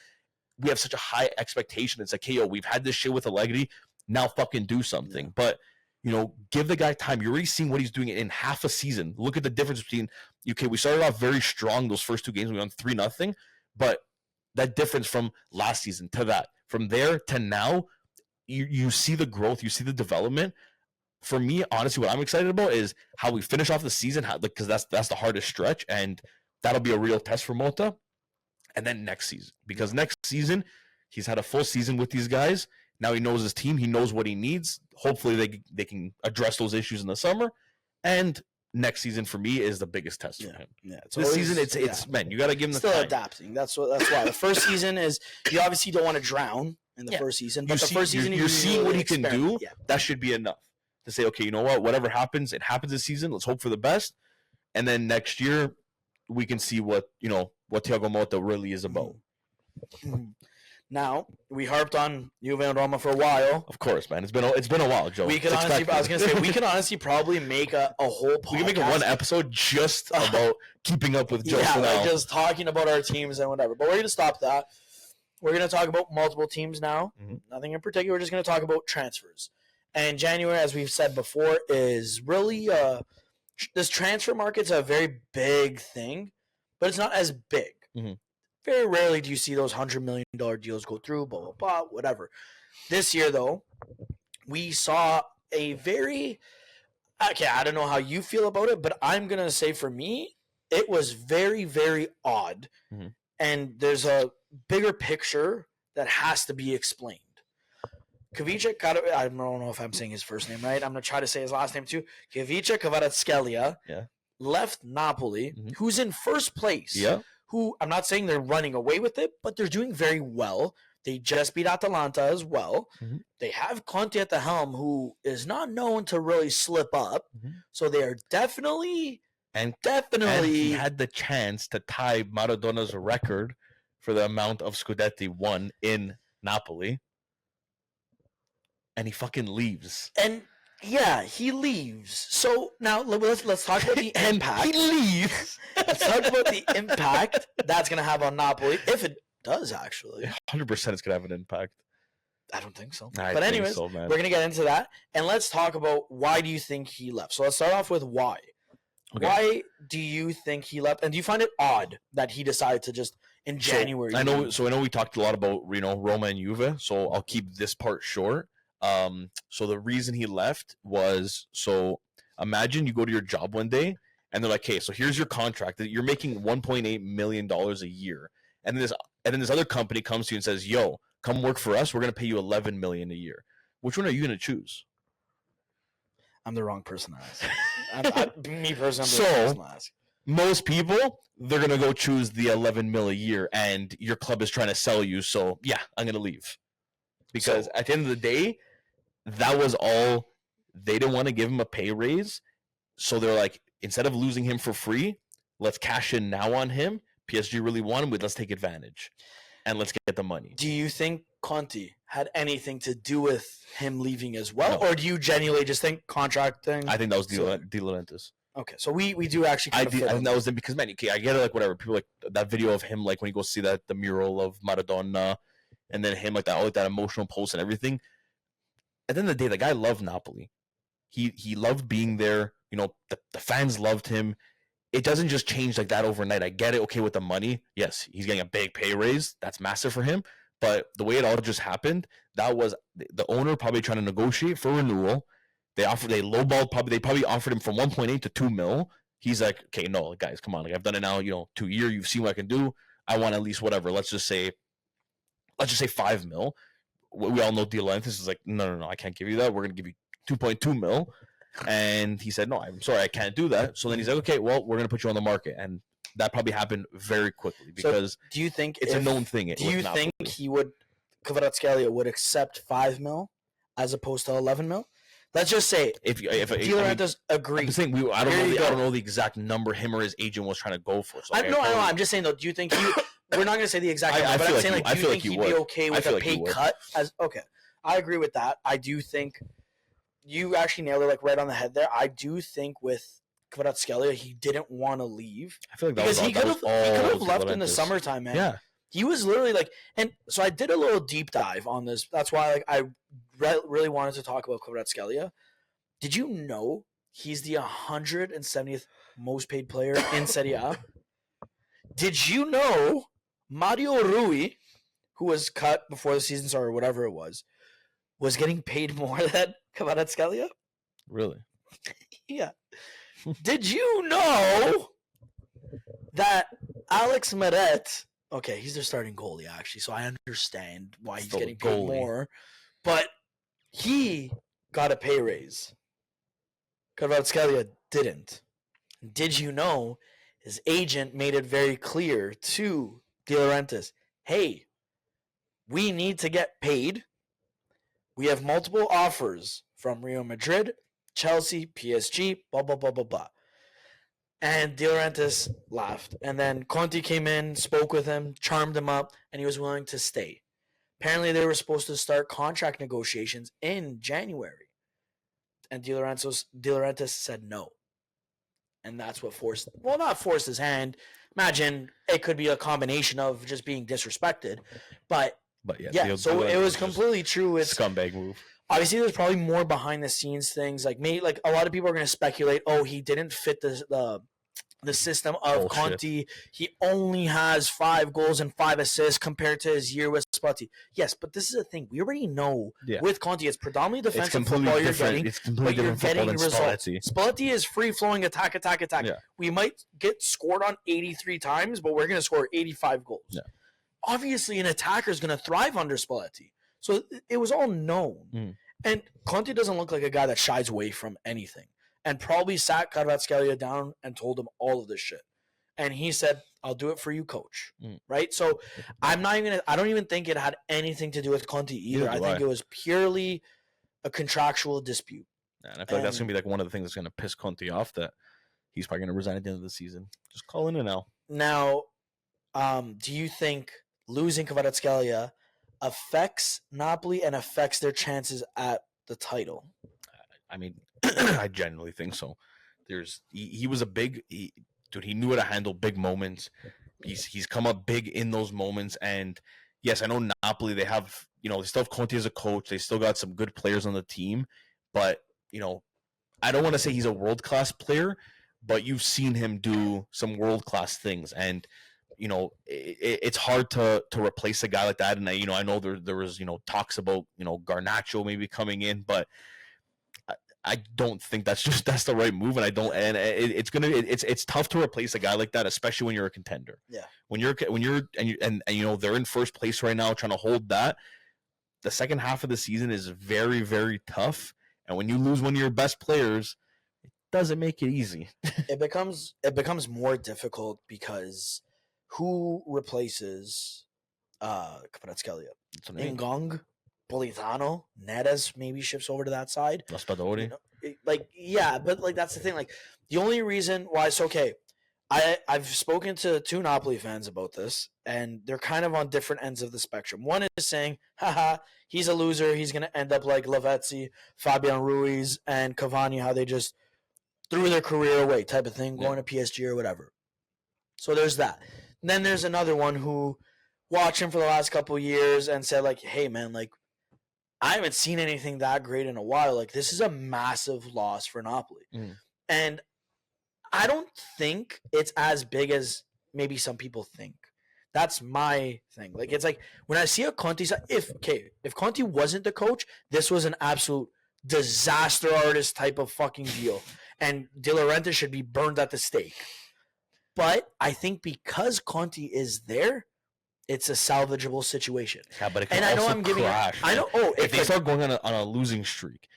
we have such a high expectation. It's like, hey, yo, we've had this shit with Allegri, now fucking do something. Yeah. But, you know, give the guy time. You're already seeing what he's doing in half a season. Look at the difference between, okay, we started off very strong those first 2 games. We won 3-0, but that difference from last season to that, from there to now, you see the growth, you see the development. For me, honestly, what I'm excited about is how we finish off the season, because that's the hardest stretch, and that'll be a real test for Motta. And then next season, because next season he's had a full season with these guys. Now he knows his team, he knows what he needs. Hopefully they can address those issues in the summer, and next season for me is the biggest test for him. Yeah, this season it's man, you got to give him the time. Adapting. That's why the first season is, you obviously don't want to drown in the first season, but the first season you're seeing what he can do. Yeah. That should be enough to say, okay, you know what? Whatever happens, it happens this season. Let's hope for the best, and then next year we can see what Thiago Motta really is about. Mm-hmm. Now, we harped on Juve and Roma for a while. Of course, man. It's been a while, Joe. We can honestly probably make a whole podcast. We can make one episode just about keeping up with Joe. Yeah, like just talking about our teams and whatever. But we're going to stop that. We're going to talk about multiple teams now. Mm-hmm. Nothing in particular. We're just going to talk about transfers. And January, as we've said before, is really this transfer market's a very big thing, but it's not as big. Mm-hmm. Very rarely do you see those $100 million deals go through, blah, blah, blah, whatever. This year, though, we saw a very – okay, I don't know how you feel about it, but I'm going to say for me, it was very, very odd. Mm-hmm. And there's a bigger picture that has to be explained. Kvaratskhelia, I don't know if I'm saying his first name right. I'm going to try to say his last name too. Kvaratskhelia left Napoli, who's in first place. Yeah. Who, I'm not saying they're running away with it, but they're doing very well. They just beat Atalanta as well. They have Conte at the helm, who is not known to really slip up. So they are definitely... And he had the chance to tie Maradona's record for the amount of Scudetti won in Napoli. And he fucking leaves. And yeah, he leaves. So now let's talk about the impact. He leaves. Let's talk about the impact that's going to have on Napoli, if it does actually. 100% it's going to have an impact. I don't think so. But anyways, so, we're going to get into that. And let's talk about why do you think he left. So let's start off with why. Okay. Why do you think he left? And do you find it odd that he decided to just in January? I know we talked a lot about Roma and Juve, so I'll keep this part short. So the reason he left was, so imagine you go to your job one day and they're like, "Hey, so here's your contract that you're making $1.8 million a year," and then this other company comes to you and says, "Yo, come work for us. We're gonna pay you $11 million a year." Which one are you gonna choose? I'm the wrong person to ask. Me personally, I'm the wrong person to ask. Most people, they're going to go choose the $11 million a year, and your club is trying to sell you, so yeah, I'm going to leave. Because at the end of the day, that was all. They didn't want to give him a pay raise, so they're like, instead of losing him for free, let's cash in now on him. PSG really want him, but let's take advantage, and let's get the money. Do you think Conte had anything to do with him leaving as well, or do you genuinely just think contracting? I think that was De Laurentiis. Okay, so we do actually. I think that was him because, man, okay, I get it. Like whatever, people like that video of him, like when you go see the mural of Maradona, and then him like that emotional post and everything. At the end of the day, the guy loved Napoli. He loved being there. The fans loved him. It doesn't just change like that overnight. I get it. Okay, with the money, yes, he's getting a big pay raise. That's massive for him. But the way it all just happened, that was the owner probably trying to negotiate for renewal. They lowballed, they probably offered him from 1.8 to 2 mil. He's like, okay, no, guys, come on. Like, I've done it now, 2 years. You've seen what I can do. I want at least whatever. Let's just say 5 mil. We all know De Laurentiis is like, no, I can't give you that. We're going to give you 2.2 mil. And he said, no, I'm sorry, I can't do that. So then he's like, okay, well, we're going to put you on the market. And that probably happened very quickly because do you think it's a known thing? Do you think Kvaratskhelia would accept 5 mil as opposed to 11 mil? Let's just say if De Laurentiis agreed. I'm saying I don't know the exact number him or his agent was trying to go for. So I know. I'm just saying though. Do you think we're not going to say the exact number, but I'm saying do you think he'd be okay with a pay cut? Okay, I agree with that. I do think you actually nailed it like right on the head there. I do think with Kvaratskhelia, he didn't want to leave. I feel like because he could have left in the summertime, man. Yeah. He was literally like, and so I did a little deep dive on this. That's why I really wanted to talk about Kvaratskhelia. Did you know he's the 170th most paid player in Serie A? Did you know Mario Rui, who was cut before the season started or whatever it was getting paid more than Kvaratskhelia? Really? Yeah. Did you know that Alex Meret... Okay, he's their starting goalie, actually, so I understand why he's getting paid more. But he got a pay raise. Kvaratskhelia didn't. Did you know his agent made it very clear to De Laurentiis, hey, we need to get paid. We have multiple offers from Real Madrid, Chelsea, PSG, blah, blah, blah, blah, blah. And De Laurentiis laughed. And then Conte came in, spoke with him, charmed him up, and he was willing to stay. Apparently, they were supposed to start contract negotiations in January. And De Laurentiis said no. And that's what not forced his hand. Imagine it could be a combination of just being disrespected. But yeah, so it was completely true. It's scumbag move. Obviously, there's probably more behind the scenes things. Like a lot of people are going to speculate. Oh, he didn't fit the system of Conte. He only has 5 goals and 5 assists compared to his year with Spalletti. Yes, but this is a thing we already know with Conte. It's predominantly defensive football you're getting, but you're getting results. Spalletti is free flowing attack. Yeah. We might get scored on 83 times, but we're going to score 85 goals. Yeah. Obviously, an attacker is going to thrive under Spalletti. So it was all known. Mm. And Conte doesn't look like a guy that shies away from anything. And probably sat Kvaratskhelia down and told him all of this shit. And he said, I'll do it for you, coach. Right? So I don't even think it had anything to do with Conte either. I think it was purely a contractual dispute. And I feel like that's going to be like one of the things that's going to piss Conte off, that he's probably going to resign at the end of the season. Just calling it now. Now, do you think losing Kvaratskhelia affects Napoli and affects their chances at the title? I mean, I genuinely think so. He was a big dude. He knew how to handle big moments. He's come up big in those moments. And yes, I know Napoli, they have, they still have Conte as a coach. They still got some good players on the team. But, I don't want to say he's a world-class player, but you've seen him do some world-class things. And, it's hard to replace a guy like that. And I know there was, talks about, Garnacho maybe coming in, but I don't think that's the right move, and it's tough to replace a guy like that, especially when you're a contender. Yeah. When you're they're in first place right now, trying to hold that. The second half of the season is very, very tough, and when you lose one of your best players, it doesn't make it easy. It becomes more difficult because who replaces Kvaratskhelia? Ngong? Politano, Neres maybe shifts over to that side. Raspadori. But that's the thing. Like, the only reason why it's okay, I've spoken to two Napoli fans about this, and they're kind of on different ends of the spectrum. One is saying, haha, he's a loser. He's going to end up like Lavezzi, Fabian Ruiz, and Cavani, how they just threw their career away type of thing, going to PSG or whatever. So there's that. And then there's another one who watched him for the last couple of years and said, like, hey, man, like, I haven't seen anything that great in a while. Like, this is a massive loss for Napoli. And I don't think it's as big as maybe some people think. That's my thing. Like, it's like when I see a Conte side, if Conte wasn't the coach, this was an absolute disaster artist type of fucking deal. And De Laurentiis should be burned at the stake. But I think because Conte is there, it's a salvageable situation. Yeah, but it can also crash. I know. If they start going on a losing streak,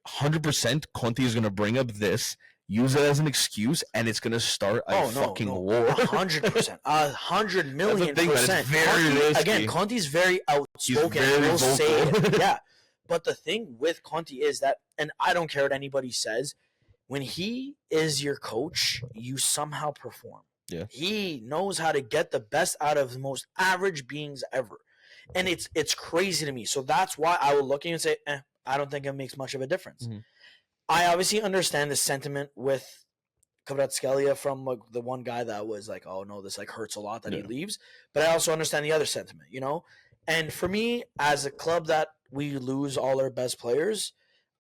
100% Conte is going to bring up this, use it as an excuse, and it's going to start a fucking war. 100%. 100,000,000%. Very risky. Again, Conte's very outspoken. He's very vocal. Say it. Yeah. But the thing with Conte is that, and I don't care what anybody says, when he is your coach, you somehow perform. Yeah. He knows how to get the best out of the most average beings ever. And it's crazy to me. So that's why I will look at you and say, I don't think it makes much of a difference. Mm-hmm. I obviously understand the sentiment with Kvaratskhelia from like the one guy that was like, oh no, this like hurts a lot that he leaves. But I also understand the other sentiment, And for me, as a club that we lose all our best players,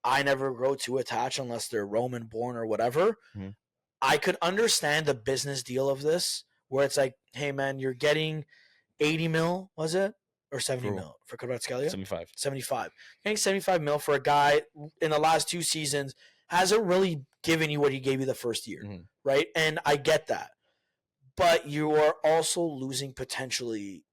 I never grow too attached unless they're Roman born or whatever. Mm-hmm. I could understand the business deal of this, where it's like, hey man, you're getting 80 mil, was it? Or 70 mil for Kvaratskhelia? 75. Getting 75 mil for a guy in the last 2 seasons hasn't really given you what he gave you the first year, right? And I get that. But you are also losing potentially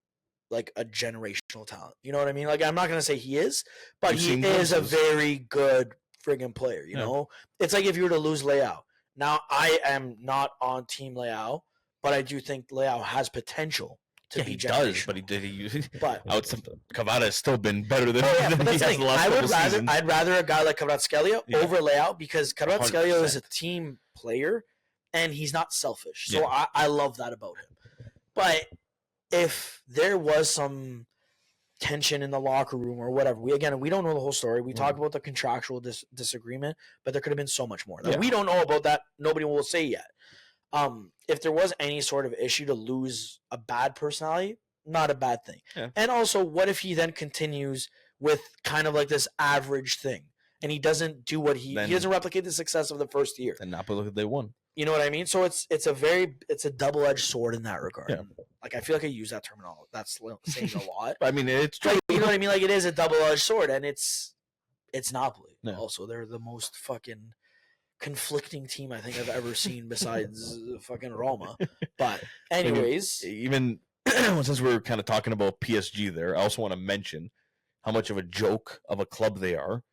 like a generational talent. You know what I mean? Like, I'm not going to say he is, but he is a very good friggin' player, you know? It's like if you were to lose Leao. Now, I am not on Team Leao, but I do think Leao has potential to be generational. He does, but he did. But Cavada has still been better than, than he has the last couple seasons. I'd rather a guy like Kvaratskhelia over Leao, because Kvaratskhelia is a team player, and he's not selfish. So I love that about him. But if there was some tension in the locker room or whatever, we don't know the whole story. We talk about the contractual disagreement, but there could have been so much more that we don't know about. That nobody will say yet. If there was any sort of issue to lose a bad personality, not a bad thing. And also, what if he then continues with kind of like this average thing, and he doesn't do what he doesn't replicate the success of the first year? And Napoli, they won. You know what I mean? So it's a double-edged sword in that regard. Yeah. Like, I feel like I use that terminology. That's saying a lot. I mean, it's true. Like, you know what I mean? Like, it is a double-edged sword, and it's Napoli. Yeah. Also, they're the most fucking conflicting team I think I've ever seen besides fucking Roma. But anyways, even since we're kind of talking about PSG there, I also want to mention how much of a joke of a club they are,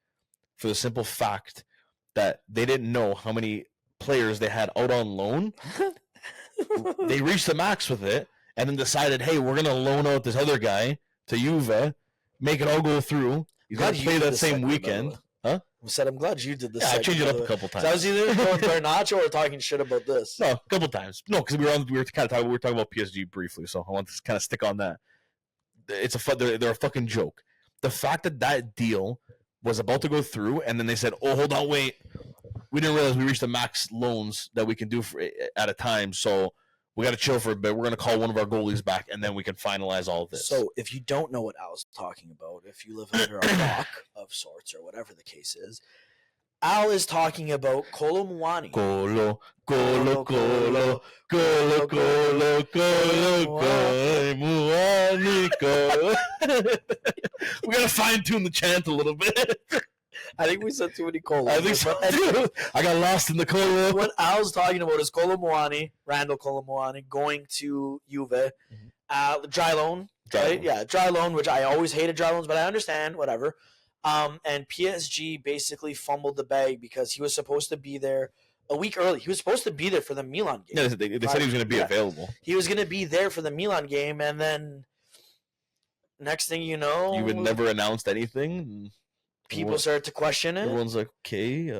for the simple fact that they didn't know how many players they had out on loan. They reached the max with it, and then decided, hey, we're going to loan out this other guy to Juve, make it all go through. He's going to play that same weekend. Huh? I said, I'm glad you did this. Yeah, I changed it up a couple times. So I was either going Garnacho or talking shit about this. No, a couple times. No, because we were talking about PSG briefly, so I want to kind of stick on that. It's they're a fucking joke. The fact that deal was about to go through, and then they said, oh, hold on, wait. We didn't realize we reached the max loans that we can do at a time, so we got to chill for a bit. We're going to call one of our goalies back, and then we can finalize all of this. So if you don't know what Al's talking about, if you live under a rock of sorts or whatever the case is, Al is talking about KOLO MUANI. KOLO MUANI. We got to fine-tune the chant a little bit. I think we said too many Kolos. I think so too. I got lost in the Kolo. What Al's talking about is KOLO MUANI, Randall KOLO MUANI, going to Juve. Dry loan, right? Yeah, dry loan, which I always hated dry loans, but I understand, whatever. And PSG basically fumbled the bag because he was supposed to be there a week early. He was supposed to be there for the Milan game. Yeah, they said he was going to be available. He was going to be there for the Milan game, and then next thing you know... You would never announced anything? People started to question it. Everyone's like, okay,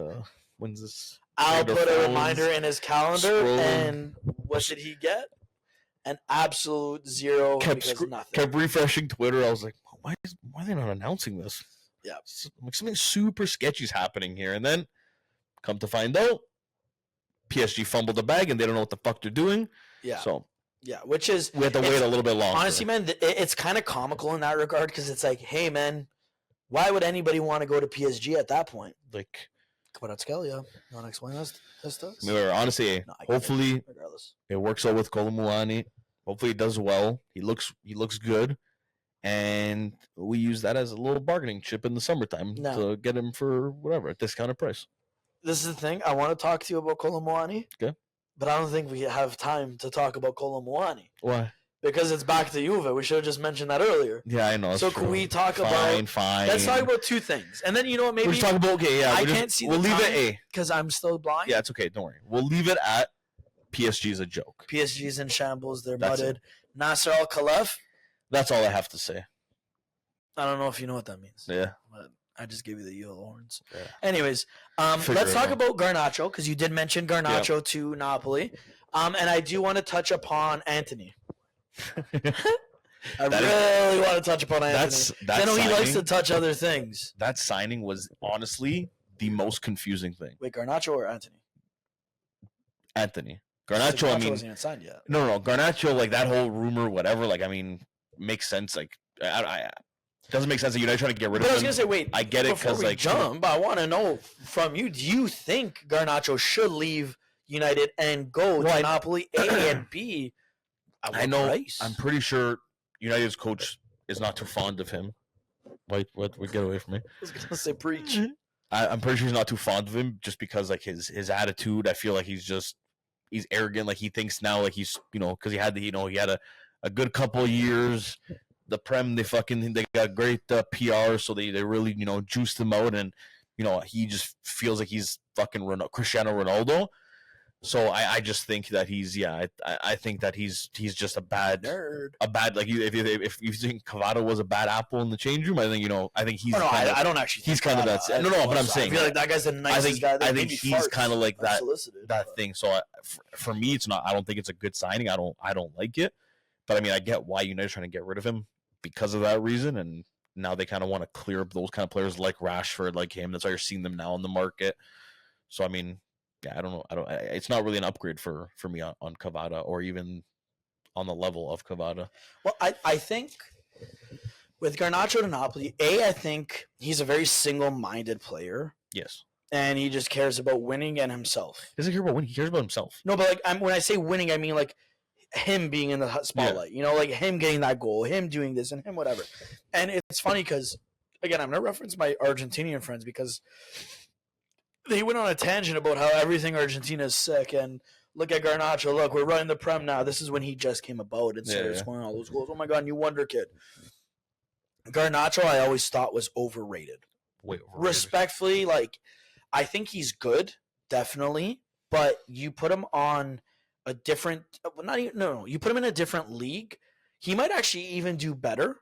when's this? I'll put a reminder in his calendar, and what did he get? An absolute zero. Kept refreshing Twitter. I was like, why are they not announcing this? Yeah, like something super sketchy is happening here, and then come to find out, PSG fumbled the bag, and they don't know what the fuck they're doing. Yeah. So yeah, which is we had to wait a little bit longer. Honestly, man, it's kind of comical in that regard because it's like, hey, man. Why would anybody want to go to PSG at that point? Like, Kvaratskhelia. You want to explain this to us? Honestly, hopefully it works out with KOLO MUANI. Hopefully it does well. He looks good, and we use that as a little bargaining chip in the summertime to get him for whatever, a discounted price. This is the thing. I want to talk to you about KOLO MUANI. Okay. But I don't think we have time to talk about KOLO MUANI. Why? Because it's back to Juve. We should have just mentioned that earlier. Yeah, I know. So can we talk about... Fine. Let's talk about two things. And then, you know what, maybe... We'll just talk about... Okay, yeah. I can't see the time. We'll leave it A. Because I'm still blind. Yeah, it's okay. Don't worry. We'll leave it at PSG's a joke. PSG's in shambles. They're mudded. Nasser Al-Khelaifi. That's all I have to say. I don't know if you know what that means. Yeah. But I just gave you the yellow horns. Yeah. Anyways, let's talk about Garnacho, because you did mention Garnacho to Napoli. And I do want to touch upon Antony. I really want to touch upon Antony. I know he likes to touch other things. That signing was honestly the most confusing thing. Wait, Garnacho or Antony? Anthony. Garnacho, I mean, wasn't even signed yet. No. Garnacho, like that whole rumor, whatever. Like, I mean, makes sense. Like, I doesn't make sense that United trying to get rid of him. I was gonna say, wait. I get it because like jump. I want to know from you. Do you think Garnacho should leave United and go to Napoli? A and B. I know. Price? I'm pretty sure United's coach is not too fond of him. Wait, what? Get away from me. I was gonna say preach. I'm pretty sure he's not too fond of him, just because like his attitude. I feel like he's arrogant. Like he thinks now, like he's because he had a good couple of years. The Prem, they got great PR, so they really juiced him out, and he just feels like he's fucking Cristiano Ronaldo. So I just think that I think that he's just a bad nerd. Like if you think Kvara was a bad apple in the change room, I think he's. I don't actually. He's kind of that. No, but I'm saying. I feel like that guy's the nicest guy. I think he's kind of like that thing. So for me, it's not. I don't think it's a good signing. I don't like it. But I mean, I get why United's trying to get rid of him because of that reason, and now they kind of want to clear up those kind of players like Rashford, like him. That's why you're seeing them now on the market. So I mean. Yeah, I don't know. It's not really an upgrade for me on Kvara or even on the level of Kvara. Well, I think with Garnacho to Napoli, I think he's a very single-minded player. Yes. And he just cares about winning and himself. He doesn't care about winning. He cares about himself. No, but when I say winning, I mean like him being in the spotlight. Yeah. Like him getting that goal, him doing this, and him whatever. And it's funny because, again, I'm going to reference my Argentinian friends because they went on a tangent about how everything Argentina is sick, and look at Garnacho. Look, we're running the Prem now. This is when he just came about and started scoring all those goals. Oh my God, you wonder kid. Garnacho, I always thought was overrated. Way overrated. Respectfully, like, I think he's good, definitely, but you put him on a different, you put him in a different league, he might actually even do better,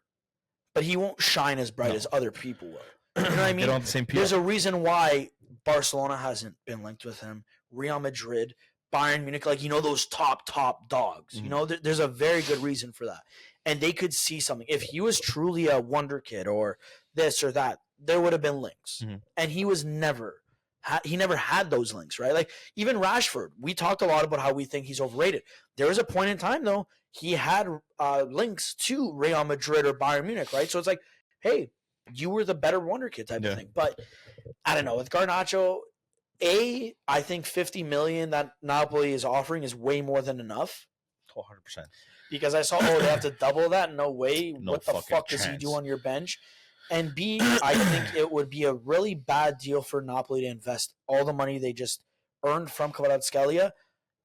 but he won't shine as bright as other people will. You know what I mean? They don't have the same PR. There's a reason why Barcelona hasn't been linked with him. Real Madrid, Bayern Munich, like, those top dogs. Mm-hmm. There's a very good reason for that. And they could see something. If he was truly a wonder kid or this or that, there would have been links. Mm-hmm. And he was never had those links, right? Like, even Rashford, we talked a lot about how we think he's overrated. There was a point in time, though, he had links to Real Madrid or Bayern Munich, right? So it's like, hey, you were the better wonder kid type of thing. But I don't know. With Garnacho, I think 50 million that Napoli is offering is way more than enough. 100%. Because I saw, they have to double that. No way. No what the fuck chance. does he do on your bench? And B, I think it would be a really bad deal for Napoli to invest all the money they just earned from Kvaratskhelia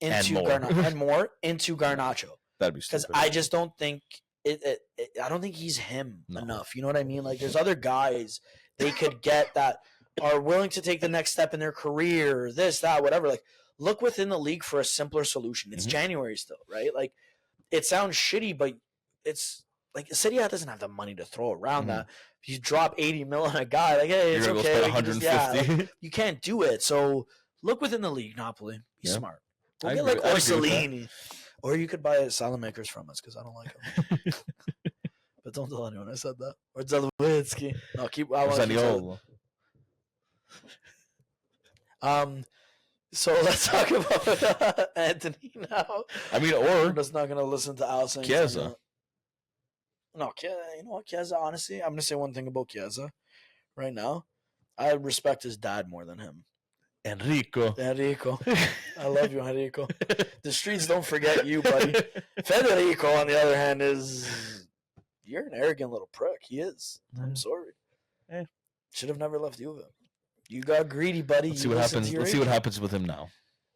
into Garnacho. That'd be because stupid. I just don't think I don't think he's him enough. You know what I mean? Like, there's other guys they could get that are willing to take the next step in their career, this, that, whatever. Like, look within the league for a simpler solution. It's January still, right? Like, it sounds shitty, but it's like City doesn't have the money to throw around that. If you drop 80 mil on a guy, like, hey, it's You're okay. Spend 150. Like, you can't do it. So look within the league, Napoli. Be smart. Go get like Orsolini. Or you could buy Salamakers from us because I don't like him. But don't tell anyone I said that. Or Zelowitsky. No, so let's talk about Antony now. I mean, or I'm just not gonna listen to Al saying Chiesa. No, Chiesa. You know what, Chiesa? Honestly, I'm gonna say one thing about Chiesa right now. I respect his dad more than him. Enrico. I love you, Enrico. The streets don't forget you, buddy. Federico, on the other hand, you're an arrogant little prick. He is. I'm sorry. Should have never left Juve. You got greedy, buddy. Let's see what happens. Let's see what happens with him now.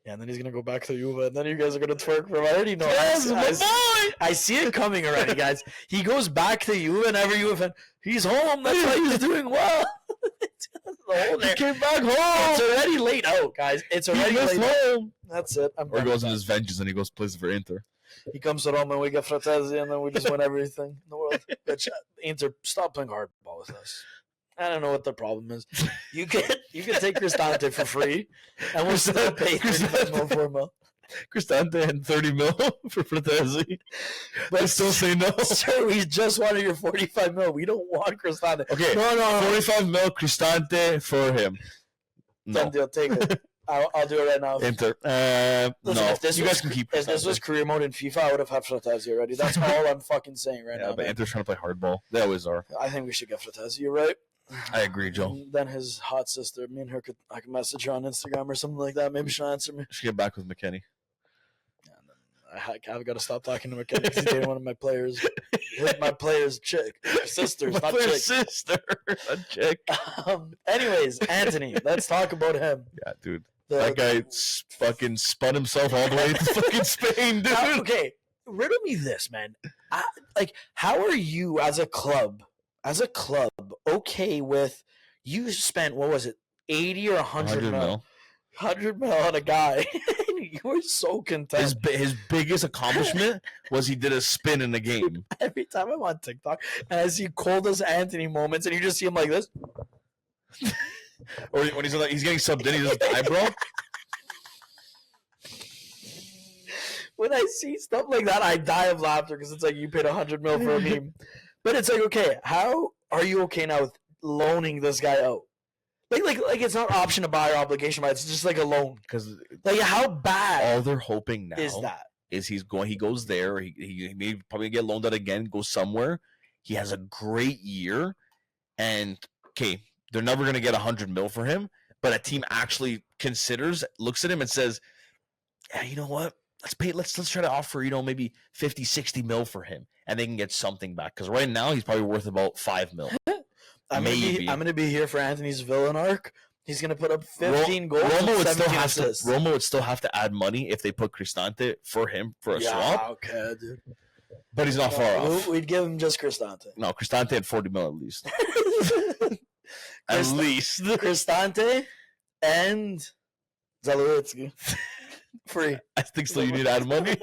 Yeah, and then he's gonna go back to Juve, and then you guys are gonna twerk for him. I already know. Yes, my boy! I see it coming already, guys. He goes back to Juve, and every Juve fan, he's home. That's why he's doing well. He came back home. It's already laid out, guys. It's already laid home. That's it. Or goes in his vengeance and he goes plays for Inter. He comes to Roma and we get Fratesi, and then we just win everything in the world. Inter, stop playing hardball with us. I don't know what the problem is. You can take Cristante for free, and we'll still pay 35 mil for him. Cristante and 30 mil for Fratesi. But still say no. Sir, we just wanted your 45 mil. We don't want Cristante. Okay, no. 45 mil Cristante for him. No. Done deal. Take it. I'll do it right now. Inter. Listen, no. You guys can keep. If this was career mode in FIFA, I would have had Fratesi already. That's all I'm fucking saying right now. Yeah, but Inter's trying to play hardball. They always are. I think we should get Fratesi. You're right. I agree, Joe. And then his hot sister, me and her I could message her on Instagram or something like that. Maybe she'll answer me. She get back with McKenny. I've got to stop talking to McKenny because he's dating one of my players. My player's chick. Sisters, my not chick. Sister, not chick. Anyways, Antony, let's talk about him. Yeah, dude. That guy fucking spun himself all the way to fucking Spain, dude. Okay, riddle me this, man. How are you as a club, okay with you spent, what was it, 80 or 100 mil? 100 mil on a guy. You were so content. His biggest accomplishment was he did a spin in the game. Every time I'm on TikTok and I see coldest Antony moments and you just see him like this. Or when he's like, he's getting subbed in, he does the eyebrow. When I see stuff like that, I die of laughter because it's like you paid 100 mil for a meme. But it's like, okay, how are you okay now with loaning this guy out? Like it's not option to buy or obligation buy. It's just like a loan. Because how bad? All they're hoping now is he goes there. He may probably get loaned out again. Goes somewhere. He has a great year, and okay, they're never gonna get 100 mil for him. But a team actually looks at him and says, "Yeah, you know what? Let's pay. Let's try to offer maybe 50, 60 mil for him, and they can get something back. Because right now he's probably worth about 5 mil." I'm gonna be here for Antony's villain arc. He's gonna put up 15 goals. Roma would still have to add money if they put Cristante for him for a swap. Okay, dude. But he's not far off. We'd give him just Cristante. No, Cristante had 40 mil at least. At least. Cristante and Zalewski. Free. I think so. You need to add money.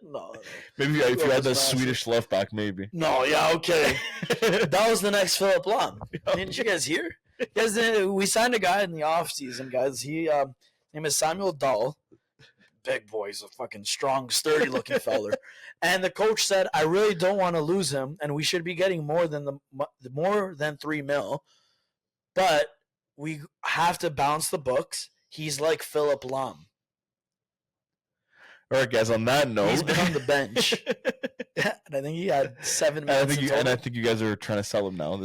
No. Maybe if you had that Swedish left back, maybe. No, yeah, okay. That was the next Philip Lahm. Didn't you guys hear? Because we signed a guy in the off season, guys. His name is Samuel Dahl. Big boy, he's a fucking strong, sturdy looking feller. And the coach said, I really don't want to lose him, and we should be getting more than 3 mil. But we have to bounce the books. He's like Philip Lahm. All right, guys. On that note, he's been on the bench, and I think he had 7 minutes. I think you guys are trying to sell him now.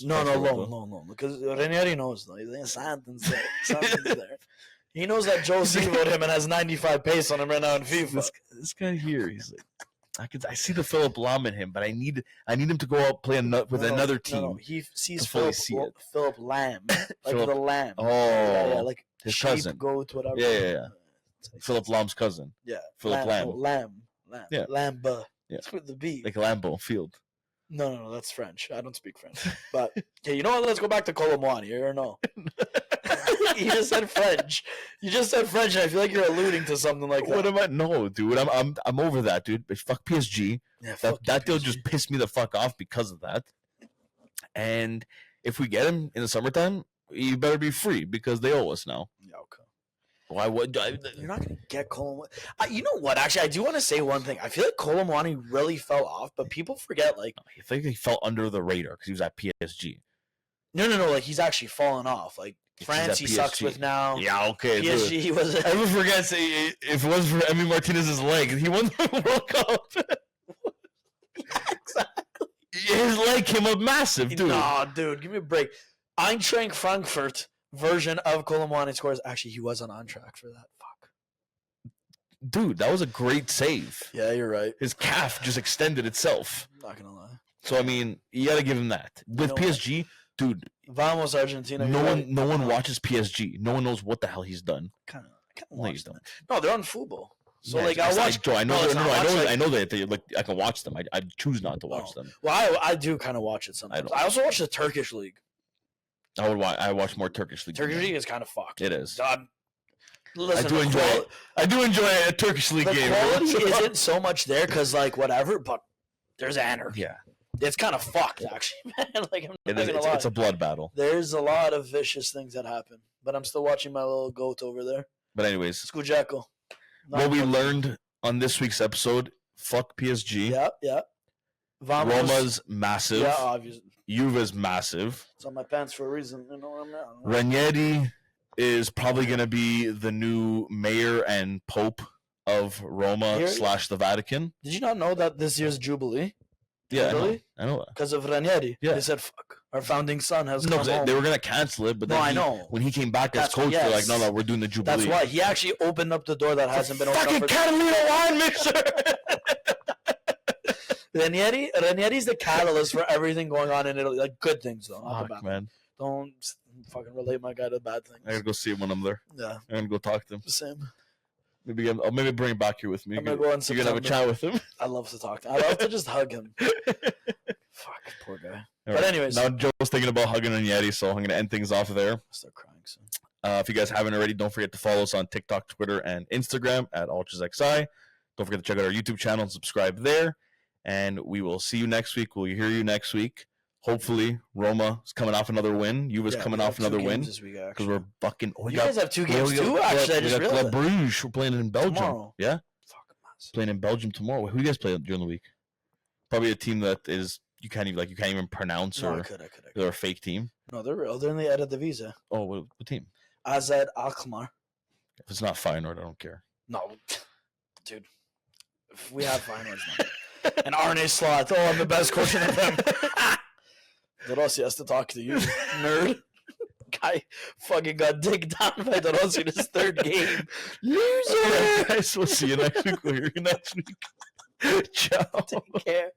Loan. Because Ranieri knows though. He's like, Something's there. He knows that Joe wrote him and has 95 pace on him right now in FIFA. This guy here, he's like, I see the Philip Lahm in him, but I need him to go out play with another team. No. He sees Philip Lamb, like the lamb. Oh, yeah, like his sheep, cousin, goat, whatever. Yeah. Philip Lahm's cousin. Yeah, Philip Lamb. Lamb. Yeah, Lamba. Yeah, with the B. like Lambeau Field. No, that's French. I don't speak French. But yeah, you know what? Let's go back to KOLO MUANI, or no? You just said French. You just said French, and I feel like you're alluding to something like that. What am I? No, dude. I'm over that, dude. But fuck PSG. Yeah, that deal just pissed me the fuck off because of that. And if we get him in the summertime, he better be free because they owe us now. Yeah, okay. Why would you're not gonna get KOLO MUANI? You know what? Actually, I do want to say one thing. I feel like KOLO MUANI really fell off, but people forget. Like, I think he fell under the radar because he was at PSG. No. Like, he's actually fallen off. Like, France, he sucks with now. Yeah, okay. PSG, he was. Everyone forgets if it wasn't for Emi Martinez's leg, he won the World Cup. Yeah, exactly. His leg came up massive, dude. Nah, dude, give me a break. Eintracht Frankfurt version of KOLO MUANI scores. Actually, he was on track for that. Fuck. Dude, that was a great save. Yeah, you're right. His calf just extended itself. I'm not gonna lie. So I mean, you gotta give him that. With PSG, dude. Vamos Argentina. No one watches PSG. No one knows what the hell he's done. Kind of watch them. No, they're on Fubo. So like I watch. I know that they like I can watch them. I choose not to watch them. Well, I do kind of watch it sometimes. I also watch the Turkish league. I watch more Turkish league. Turkish league is kind of fucked. It is. Listen, I do enjoy it. I do enjoy a Turkish league game. The quality isn't so much there because like whatever, but there's anarchy. Yeah. It's kind of fucked, actually, man. Like, it's a blood battle. There's a lot of vicious things that happen, but I'm still watching my little goat over there. But anyways, Skujeko. What we learned on this week's episode: fuck PSG. Yeah. Vamos. Roma's massive. Yeah, obviously. Juve's massive. It's on my pants for a reason. You know what I mean? Ranieri is probably going to be the new mayor and pope of Roma / the Vatican. Did you not know that this year's Jubilee? Yeah, I know that. Because of Ranieri. Yeah. They said, fuck, our founding son has come home. They were going to cancel it, but then I know. When he came back as coach, they're like, no, we're doing the Jubilee. That's why. He actually opened up the door that hasn't been opened up. Fucking Catalina wine mixer! Ranieri's the catalyst for everything going on in Italy. Like, good things, though. Not Fuck, man. Don't fucking relate my guy to bad things. I gotta go see him when I'm there. Yeah. I'm gonna go talk to him. Same. I'll maybe bring him back here with me. I'm gonna go in September. You can have a chat with him. I love to talk to him. I love to just hug him. Fuck, poor guy. But anyways. Now Joe's thinking about hugging Ranieri, so I'm gonna end things off there. I'll start crying soon. If you guys haven't already, don't forget to follow us on TikTok, Twitter, and Instagram at UltrasXI. Don't forget to check out our YouTube channel and subscribe there. And we will see you next week. We'll hear you next week. Hopefully, Roma is coming off another win. Juve's coming off another win. Because we're fucking. You guys have 2 games too? Actually, I just realized. Club Bruges. We're playing in Belgium. Tomorrow. Yeah? Playing in Belgium tomorrow. Who do you guys play during the week? Probably a team that is you can't even pronounce or they're a fake team. No, they're real. They're in the Eredivisie. Oh, what team? AZ Alkmaar. If it's not Feyenoord, I don't care. No, dude. If we have Feyenoord, and Arne Slot. Oh, I'm the best coach in them. De Rossi has to talk to you, nerd. Guy fucking got digged down by De Rossi in his 3rd game. Loser! Guys, we'll see you next week. We'll hear you next week. Ciao. Take care.